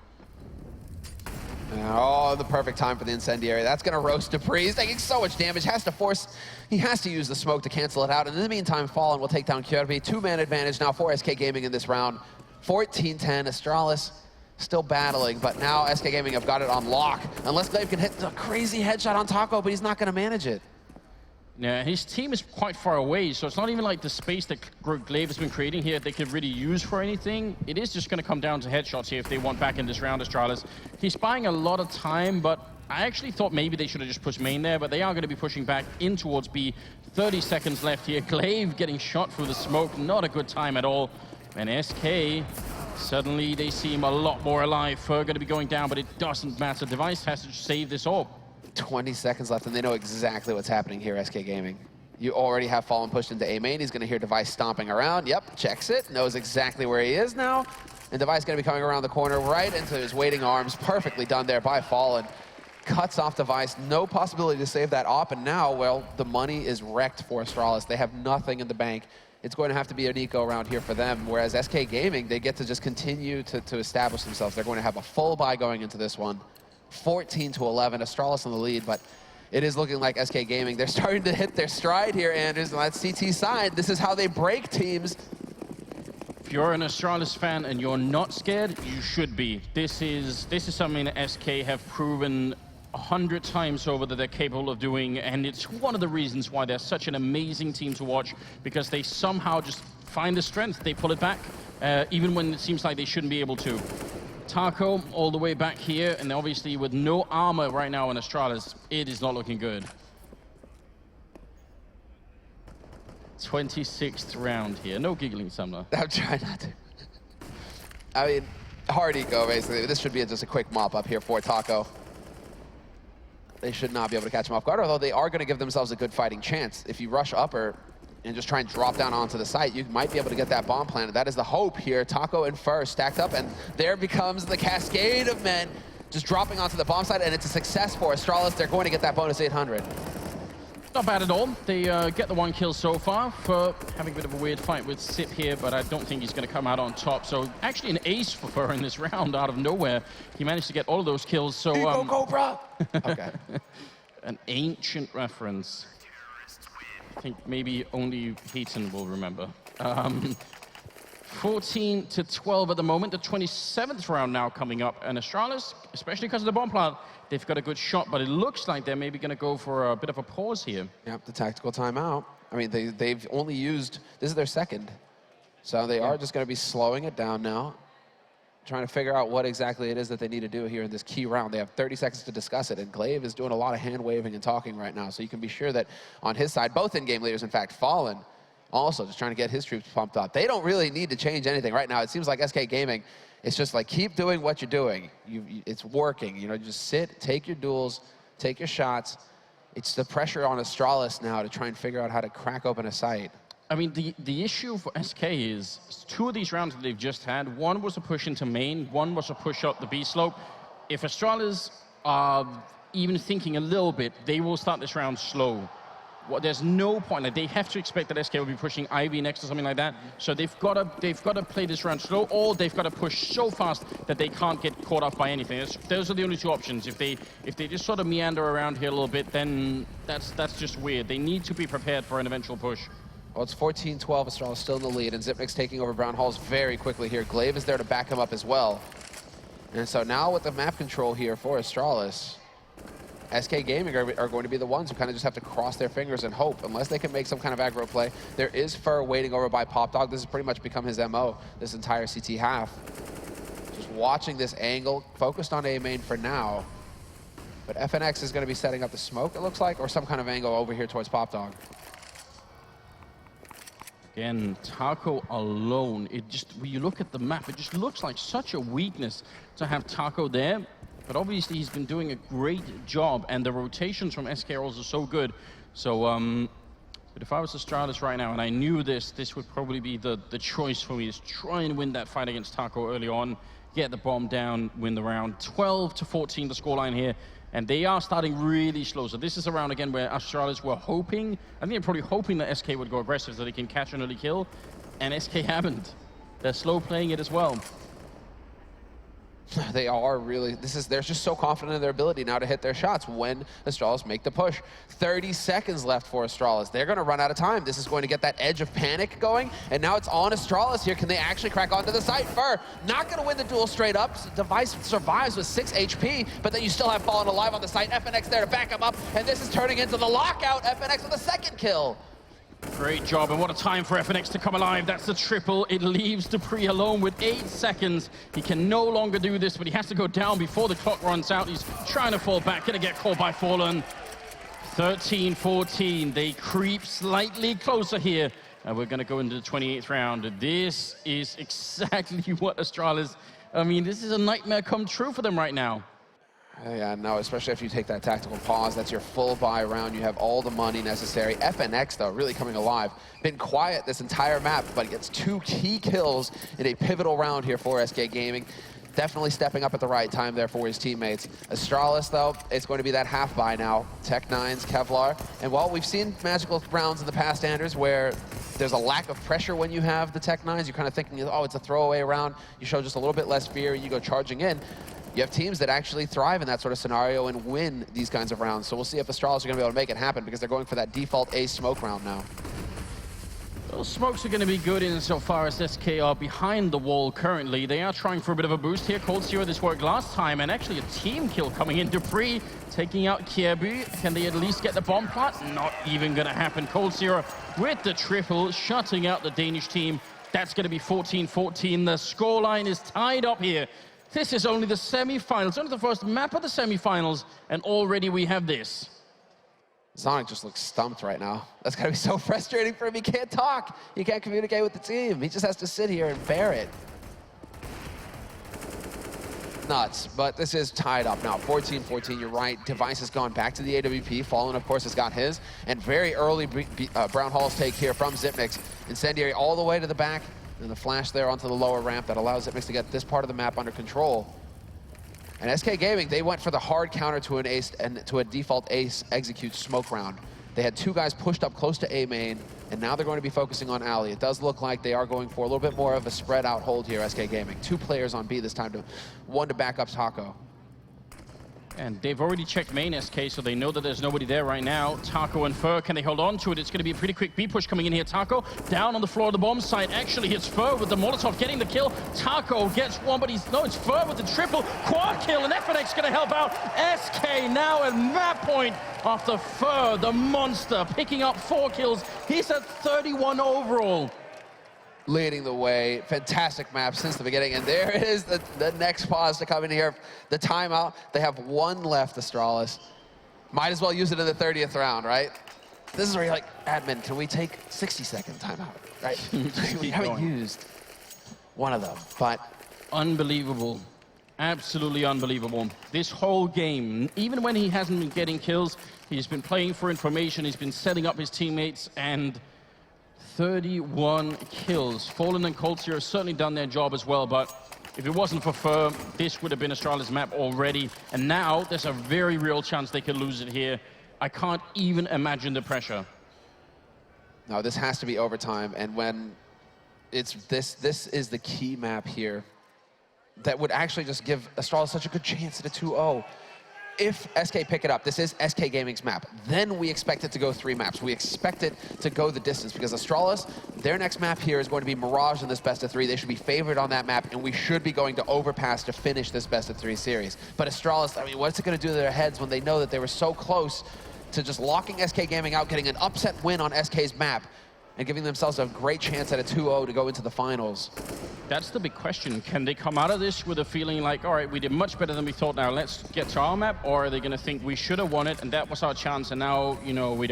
Oh, the perfect time for the incendiary. That's going to roast Dupree. He's taking so much damage. He has to use the smoke to cancel it out. And in the meantime, Fallen will take down Kjörby. 2-man advantage now for SK Gaming in this round. 14-10. Astralis still battling, but now SK Gaming have got it on lock. Unless Glaive can hit a crazy headshot on Taco, but he's not going to manage it. Yeah, his team is quite far away, so it's not even like the space that Glaive has been creating here they could really use for anything. It is just going to come down to headshots here if they want back in this round, Astralis. He's buying a lot of time, but I actually thought maybe they should have just pushed main there, but they are going to be pushing back in towards B. 30 seconds left here. Glaive getting shot through the smoke. Not a good time at all. And SK, suddenly they seem a lot more alive. Fur going to be going down, but it doesn't matter. Device has to save this orb. 20 seconds left, and they know exactly what's happening here, SK Gaming. You already have Fallen pushed into A main. He's going to hear Device stomping around. Yep, checks it, knows exactly where he is now. And Device going to be coming around the corner right into his waiting arms. Perfectly done there by Fallen. Cuts off Device. No possibility to save that op. And now, well, the money is wrecked for Astralis. They have nothing in the bank. It's going to have to be an eco round here for them. Whereas SK Gaming, they get to just continue to establish themselves. They're going to have a full buy going into this one. 14-11, Astralis in the lead, but it is looking like SK Gaming. They're starting to hit their stride here, Anders, on that CT side. This is how they break teams. If you're an Astralis fan and you're not scared, you should be. This is something that SK have proven 100 times over that they're capable of doing, and it's one of the reasons why they're such an amazing team to watch, because they somehow just find the strength. They pull it back, even when it seems like they shouldn't be able to. Taco all the way back here, and obviously with no armor right now on Astralis, it is not looking good. 26th round here. No giggling, Sumner. I'm trying not to. I mean, hard eco, basically. This should be just a quick mop up here for Taco. They should not be able to catch him off guard, although they are going to give themselves a good fighting chance. If you rush upper and just try and drop down onto the site, you might be able to get that bomb planted. That is the hope here. Taco and Fur stacked up, and there becomes the cascade of men just dropping onto the bomb site, and it's a success for Astralis. They're going to get that bonus 800. Not bad at all. They get the 1 kill so far for having a bit of a weird fight with Sip here, but I don't think he's going to come out on top. So actually an ace for Fur in this round out of nowhere. He managed to get all of those kills. So Eco Cobra! Okay. An ancient reference. I think maybe only Heaton will remember. 14 to 12 at the moment. The 27th round now coming up. And Astralis, especially because of the bomb plant, they've got a good shot, but it looks like they're maybe going to go for a bit of a pause here. Yep, the tactical timeout. I mean, they've only used, this is their second. So they are just going to be slowing it down now, trying to figure out what exactly it is that they need to do here in this key round. They have 30 seconds to discuss it, and Glaive is doing a lot of hand-waving and talking right now, so you can be sure that on his side, both in-game leaders, in fact, Fallen, also just trying to get his troops pumped up. They don't really need to change anything right now. It seems like SK Gaming, it's just like, keep doing what you're doing. It's working, you know, just sit, take your duels, take your shots. It's the pressure on Astralis now to try and figure out how to crack open a site. I mean, the issue for SK is 2 of these rounds that they've just had, one was a push into main, one was a push up the B slope. If Astralis are even thinking a little bit, they will start this round slow. Well, there's no point. Like, they have to expect that SK will be pushing Ivy next or something like that. So they've got to play this round slow, or they've got to push so fast that they can't get caught off by anything. Those are the only 2 options. If they just sort of meander around here a little bit, then that's just weird. They need to be prepared for an eventual push. Well, it's 14-12, Astralis still in the lead, and Zipnik's taking over Brown Halls very quickly here. Glaive is there to back him up as well. And so now with the map control here for Astralis, SK Gaming are going to be the ones who kind of just have to cross their fingers and hope, unless they can make some kind of aggro play. There is Fur waiting over by Pop Dog. This has pretty much become his MO this entire CT half. Just watching this angle, focused on A main for now. But FNX is going to be setting up the smoke, it looks like, or some kind of angle over here towards Pop Dog. Again, Taco alone, when you look at the map, it just looks like such a weakness to have Taco there. But obviously, he's been doing a great job, and the rotations from SK are also so good. So, but if I was Astralis right now, and I knew this would probably be the choice for me, is try and win that fight against Taco early on, get the bomb down, win the round. 12 to 14, the scoreline here. And they are starting really slow. So this is a round again where Astralis were hoping, I think they're probably hoping that SK would go aggressive so they can catch an early kill. And SK haven't. They're slow playing it as well. They are really, they're just so confident in their ability now to hit their shots when Astralis make the push. 30 seconds left for Astralis. They're gonna run out of time. This is going to get that edge of panic going, and now it's on Astralis here. Can they actually crack onto the site? Fur, not gonna win the duel straight up. Device survives with 6 HP, but then you still have Fallen alive on the site. FNX there to back him up, and this is turning into the lockout. FNX with a 2nd kill. Great job, and what a time for FNX to come alive. That's the triple. It leaves Dupree alone with 8 seconds. He can no longer do this, but he has to go down before the clock runs out. He's trying to fall back, gonna get caught by Fallen. 13-14, they creep slightly closer here. And we're gonna go into the 28th round. This is exactly what Astralis, I mean, this is a nightmare come true for them right now. Yeah, no, especially if you take that tactical pause. That's your full buy round. You have all the money necessary. FNX, though, really coming alive. Been quiet this entire map, but gets 2 key kills in a pivotal round here for SK Gaming. Definitely stepping up at the right time there for his teammates. Astralis, though, it's going to be that half buy now. Tech9's, Kevlar. And while we've seen magical rounds in the past, Anders, where there's a lack of pressure when you have the Tech9s, you're kind of thinking, oh, it's a throwaway round. You show just a little bit less fear, you go charging in. You have teams that actually thrive in that sort of scenario and win these kinds of rounds. So we'll see if Astralis are going to be able to make it happen, because they're going for that default A smoke round now. Those smokes are going to be good insofar as SK are behind the wall currently. They are trying for a bit of a boost here. Cold Zero, this worked last time, and actually a team kill coming in. Dupree taking out Kierby. Can they at least get the bomb plant? Not even going to happen. Cold Zero with the triple, shutting out the Danish team. That's going to be 14-14. The scoreline is tied up here. This is only the semifinals, only the first map of the semifinals, and already we have this. Sonic just looks stumped right now. That's gotta be so frustrating for him. He can't talk. He can't communicate with the team. He just has to sit here and bear it. Nuts, but this is tied up now. 14-14, you're right. Device has gone back to the AWP. Fallen, of course, has got his. And very early Brown Hall's take here from Zipnix. Incendiary all the way to the back. And the flash there onto the lower ramp that allows Zipnix to get this part of the map under control. And SK Gaming, they went for the hard counter to an ace and to a default ace execute smoke round. They had 2 guys pushed up close to A main, and now they're going to be focusing on alley. It does look like they are going for a little bit more of a spread out hold here, SK Gaming. 2 players on B this time, 1 to back up Taco. And they've already checked main SK, so they know that there's nobody there right now. Taco and Fur, can they hold on to it? It's going to be a pretty quick B-push coming in here. Taco down on the floor of the bomb site. Actually, it's Fur with the Molotov getting the kill. Taco gets one, but no, it's Fur with the triple quad kill, and FNX going to help out. SK now at map point after Fur, the monster, picking up 4 kills. He's at 31 overall. Leading the way. Fantastic map since the beginning. And there is the next pause to come in here. The timeout. They have 1 left, Astralis. Might as well use it in the 30th round, right? This is where you're like, admin, can we take 60-second timeout, right? We haven't used one of them, but... Unbelievable. Absolutely unbelievable. This whole game, even when he hasn't been getting kills, he's been playing for information, he's been setting up his teammates, and 31 kills. Fallen and Cold Zero have certainly done their job as well, but if it wasn't for Fur, this would have been Astralis' map already. And now there's a very real chance they could lose it here. I can't even imagine the pressure. No, this has to be overtime, and when it's this is the key map here that would actually just give Astralis such a good chance at a 2-0. If SK pick it up, this is SK Gaming's map, then we expect it to go 3 maps. We expect it to go the distance because Astralis, their next map here is going to be Mirage in this best of 3. They should be favored on that map, and we should be going to Overpass to finish this best of 3 series. But Astralis, I mean, what's it going to do to their heads when they know that they were so close to just locking SK Gaming out, getting an upset win on SK's map, and giving themselves a great chance at a 2-0 to go into the finals? That's the big question. Can they come out of this with a feeling like, all right, we did much better than we thought, now let's get to our map? Or are they going to think we should have won it and that was our chance, and now, you know, we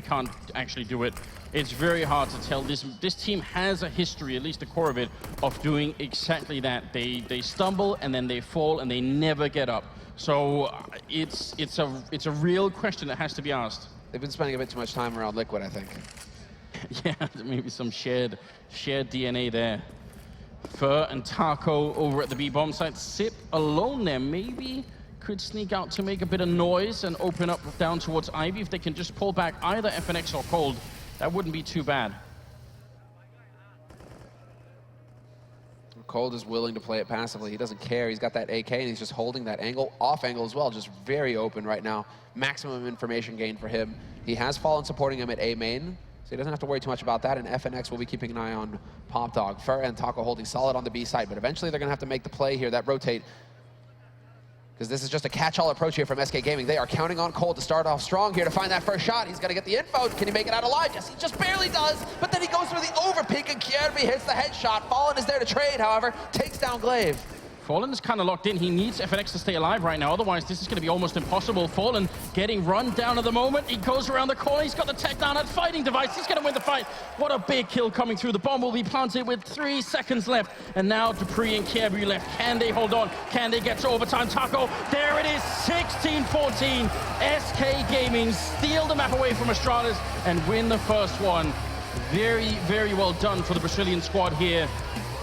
can't actually do it? It's very hard to tell. This team has a history, at least the core of it, of doing exactly that. They stumble and then they fall and they never get up. So it's a real question that has to be asked. They've been spending a bit too much time around Liquid, I think. Yeah, maybe some shared DNA there. Fur and Taco over at the B-bomb site. Sip alone there, maybe could sneak out to make a bit of noise and open up down towards Ivy. If they can just pull back either FNX or Cold, that wouldn't be too bad. Cold is willing to play it passively. He doesn't care. He's got that AK, and he's just holding that angle, off angle as well, just very open right now. Maximum information gain for him. He has Fallen supporting him at A main, so he doesn't have to worry too much about that, and FNX will be keeping an eye on Pop Dog. Fur and Taco holding solid on the B side, but eventually they're going to have to make the play here, that rotate, because this is just a catch-all approach here from SK Gaming. They are counting on Cold to start off strong here to find that first shot. He's got to get the info. Can he make it out alive? Yes, he just barely does, but then he goes for the overpeak, and Kierby hits the headshot. Fallen is there to trade, however, takes down Glaive. Fallen is kind of locked in. He needs FNX to stay alive right now. Otherwise, this is going to be almost impossible. Fallen getting run down at the moment. He goes around the corner. He's got the tech down at fighting device. He's going to win the fight. What a big kill coming through. The bomb will be planted with 3 seconds left. And now Dupree and Kierby left. Can they hold on? Can they get to overtime? Taco, there it is. 16-14. SK Gaming steal the map away from Astralis and win the first one. Very, very well done for the Brazilian squad here.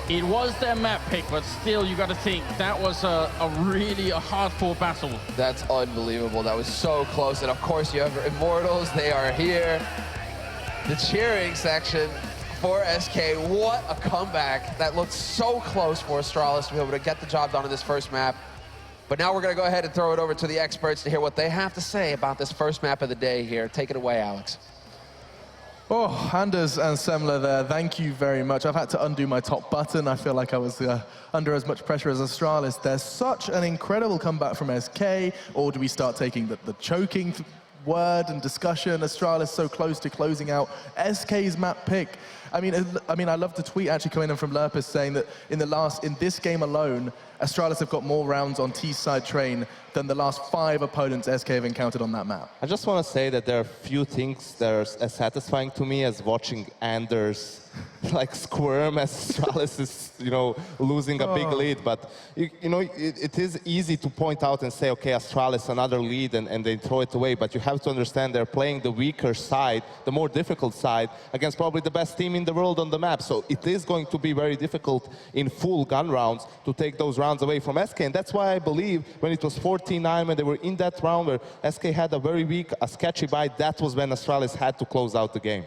It was their map pick, but still, you got to think that was a really hard-fought battle. That's unbelievable. That was so close. And of course, you have Immortals. They are here. The cheering section for SK. What a comeback. That looked so close for Astralis to be able to get the job done in this first map. But now we're going to go ahead and throw it over to the experts to hear what they have to say about this first map of the day here. Take it away, Alex. Oh, Anders and Semler there, thank you very much. I've had to undo my top button. I feel like I was under as much pressure as Astralis. There's such an incredible comeback from SK, or do we start taking the choking word and discussion? Astralis so close to closing out SK's map pick. I mean, I love the tweet actually coming in from Lurpus saying that in this game alone, Astralis have got more rounds on T's side train than the last 5 opponents SK have encountered on that map. I just want to say that there are few things that are as satisfying to me as watching Anders like squirm as Astralis is, losing a big lead. But it is easy to point out and say, okay, Astralis another lead, and they throw it away. But you have to understand they're playing the weaker side, the more difficult side, against probably the best team in the world on the map. So it is going to be very difficult in full gun rounds to take those rounds away from SK. And that's why I believe when it was 14-9, when they were in that round where SK had a very weak, a sketchy bite, that was when Astralis had to close out the game.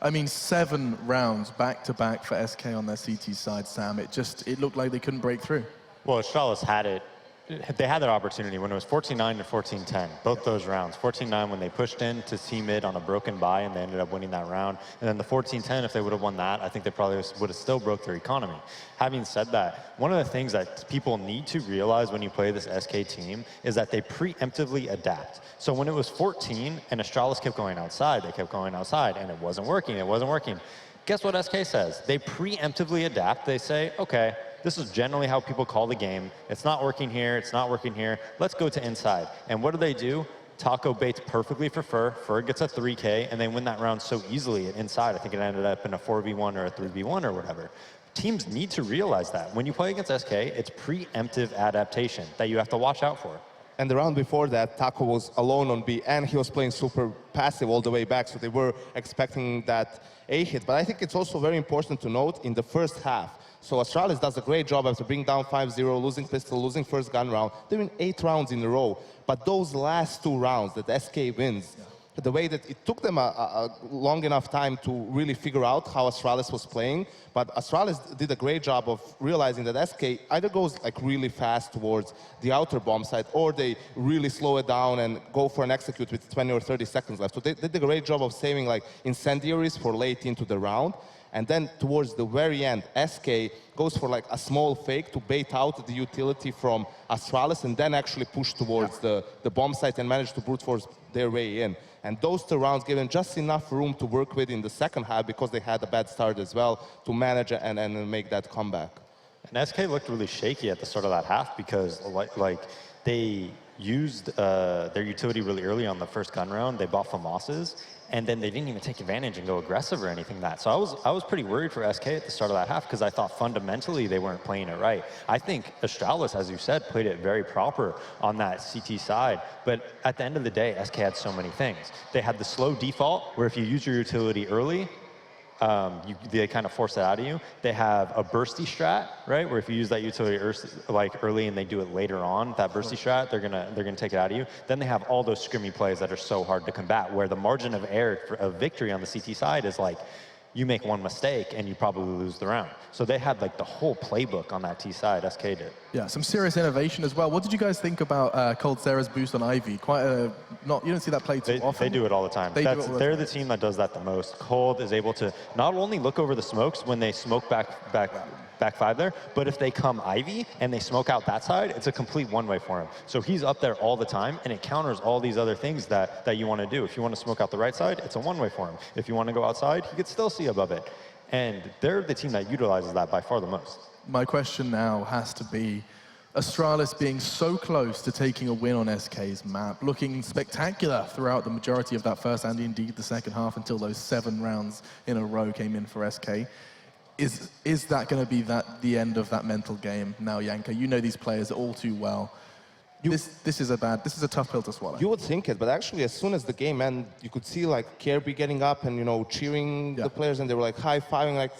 I mean, 7 rounds back-to-back for SK on their CT side, Sam. It looked like they couldn't break through. Well, Astralis had it they had their opportunity when it was 14-9 to 14-10, both those rounds. 14-9 when they pushed in to C-mid on a broken bye and they ended up winning that round. And then the 14-10, if they would have won that, I think they probably would have still broke their economy. Having said that, one of the things that people need to realize when you play this SK team is that they preemptively adapt. So when it was 14 and Astralis kept going outside, they kept going outside, and it wasn't working, Guess what SK says? They preemptively adapt. They say, okay, this is generally how people call the game. It's not working here, it's not working here. Let's go to inside. And what do? Taco baits perfectly for Fur. Fur gets a 3K, and they win that round so easily at inside. I think it ended up in a 4v1 or a 3v1 or whatever. Teams need to realize that. When you play against SK, it's preemptive adaptation that you have to watch out for. And the round before that, Taco was alone on B, and he was playing super passive all the way back, so they were expecting that A hit. But I think it's also very important to note in the first half, so Astralis does a great job after bringing down 5-0, losing pistol, losing first gun round. They win 8 rounds in a row. But those last 2 rounds that SK wins, the way that it took them a long enough time to really figure out how Astralis was playing, but Astralis did a great job of realizing that SK either goes like really fast towards the outer bomb site, or they really slow it down and go for an execute with 20 or 30 seconds left. So they did a great job of saving like incendiaries for late into the round. And then towards the very end, SK goes for like a small fake to bait out the utility from Astralis and then actually push towards the bomb site and manage to brute force their way in. And those 2 rounds gave them just enough room to work with in the second half because they had a bad start as well to manage and make that comeback. And SK looked really shaky at the start of that half because like they used their utility really early on the first gun round. They bought FAMAS's, and then they didn't even take advantage and go aggressive or anything like that. So I was pretty worried for SK at the start of that half because I thought fundamentally they weren't playing it right. I think Astralis, as you said, played it very proper on that CT side. But at the end of the day, SK had so many things. They had the slow default, where if you use your utility early, they kind of force it out of you. They have a bursty strat, right? Where if you use that utility early and they do it later on, that bursty strat, they're gonna take it out of you. Then they have all those scrimmy plays that are so hard to combat, where the margin of error of victory on the CT side is like, you make one mistake and you probably lose the round. So they had like the whole playbook on that T side, SK did. Yeah, some serious innovation as well. What did you guys think about Cold Sarah's boost on Ivy? Quite you don't see that play too often. They do it all the time. They're the team that does that the most. Cold is able to not only look over the smokes when they smoke back 5 there, but if they come Ivy and they smoke out that side, it's a complete one-way for him. So he's up there all the time, and it counters all these other things that you want to do. If you want to smoke out the right side, it's a one-way for him. If you want to go outside, he could still see above it. And they're the team that utilizes that by far the most. My question now has to be, Astralis being so close to taking a win on SK's map, looking spectacular throughout the majority of that first and indeed the second half until those 7 rounds in a row came in for SK. Is that going to be the end of that mental game now, Janka? You know these players all too well. This is a tough pill to swallow. You would think it, but actually, as soon as the game ended, you could see like Kirby getting up and cheering the players, and they were like high-fiving, like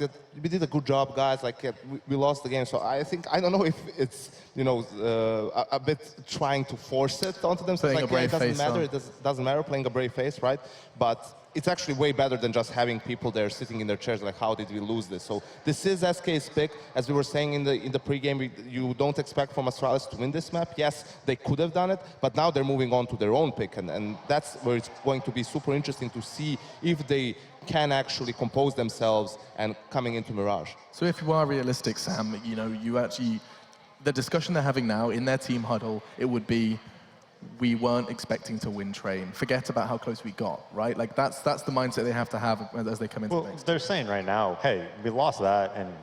we did a good job, guys. Like we lost the game, so I don't know if it's a bit trying to force it onto them. So like, a brave face, it doesn't matter playing a brave face, right? But it's actually way better than just having people there sitting in their chairs like, how did we lose this? So this is SK's pick. As we were saying in the pregame, you don't expect from Astralis to win this map. Yes, they could have done it, but now they're moving on to their own pick, and that's where it's going to be super interesting to see if they can actually compose themselves and coming into Mirage. So if you are realistic, Sam, the discussion they're having now in their team huddle, it would be, we weren't expecting to win Train. Forget about how close we got, right? Like that's the mindset they have to have as they come into the mix. They're saying right now, hey, we lost that and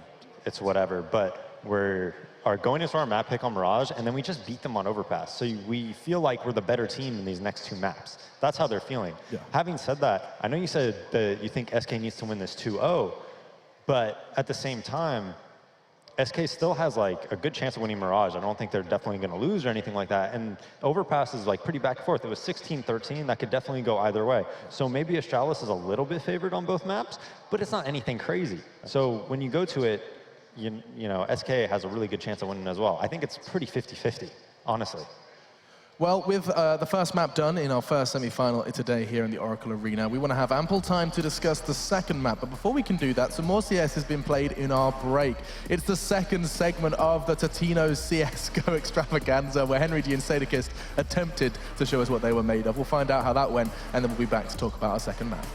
it's whatever, but we're going into our map pick on Mirage, and then we just beat them on Overpass. So we feel like we're the better team in these next 2 maps. That's how they're feeling. Yeah. Having said that, I know you said that you think SK needs to win this 2-0, but at the same time, SK still has like a good chance of winning Mirage. I don't think they're definitely going to lose or anything like that. And Overpass is like pretty back and forth. It was 16-13. That could definitely go either way. So maybe Astralis is a little bit favored on both maps, but it's not anything crazy. So when you go to it, SK has a really good chance of winning as well. I think it's pretty 50-50, honestly. Well, with the first map done in our first semi-final today here in the Oracle Arena, we want to have ample time to discuss the second map. But before we can do that, some more CS has been played in our break. It's the second segment of the Totino's CSGO extravaganza, where Henry G and Sadakist attempted to show us what they were made of. We'll find out how that went, and then we'll be back to talk about our second map.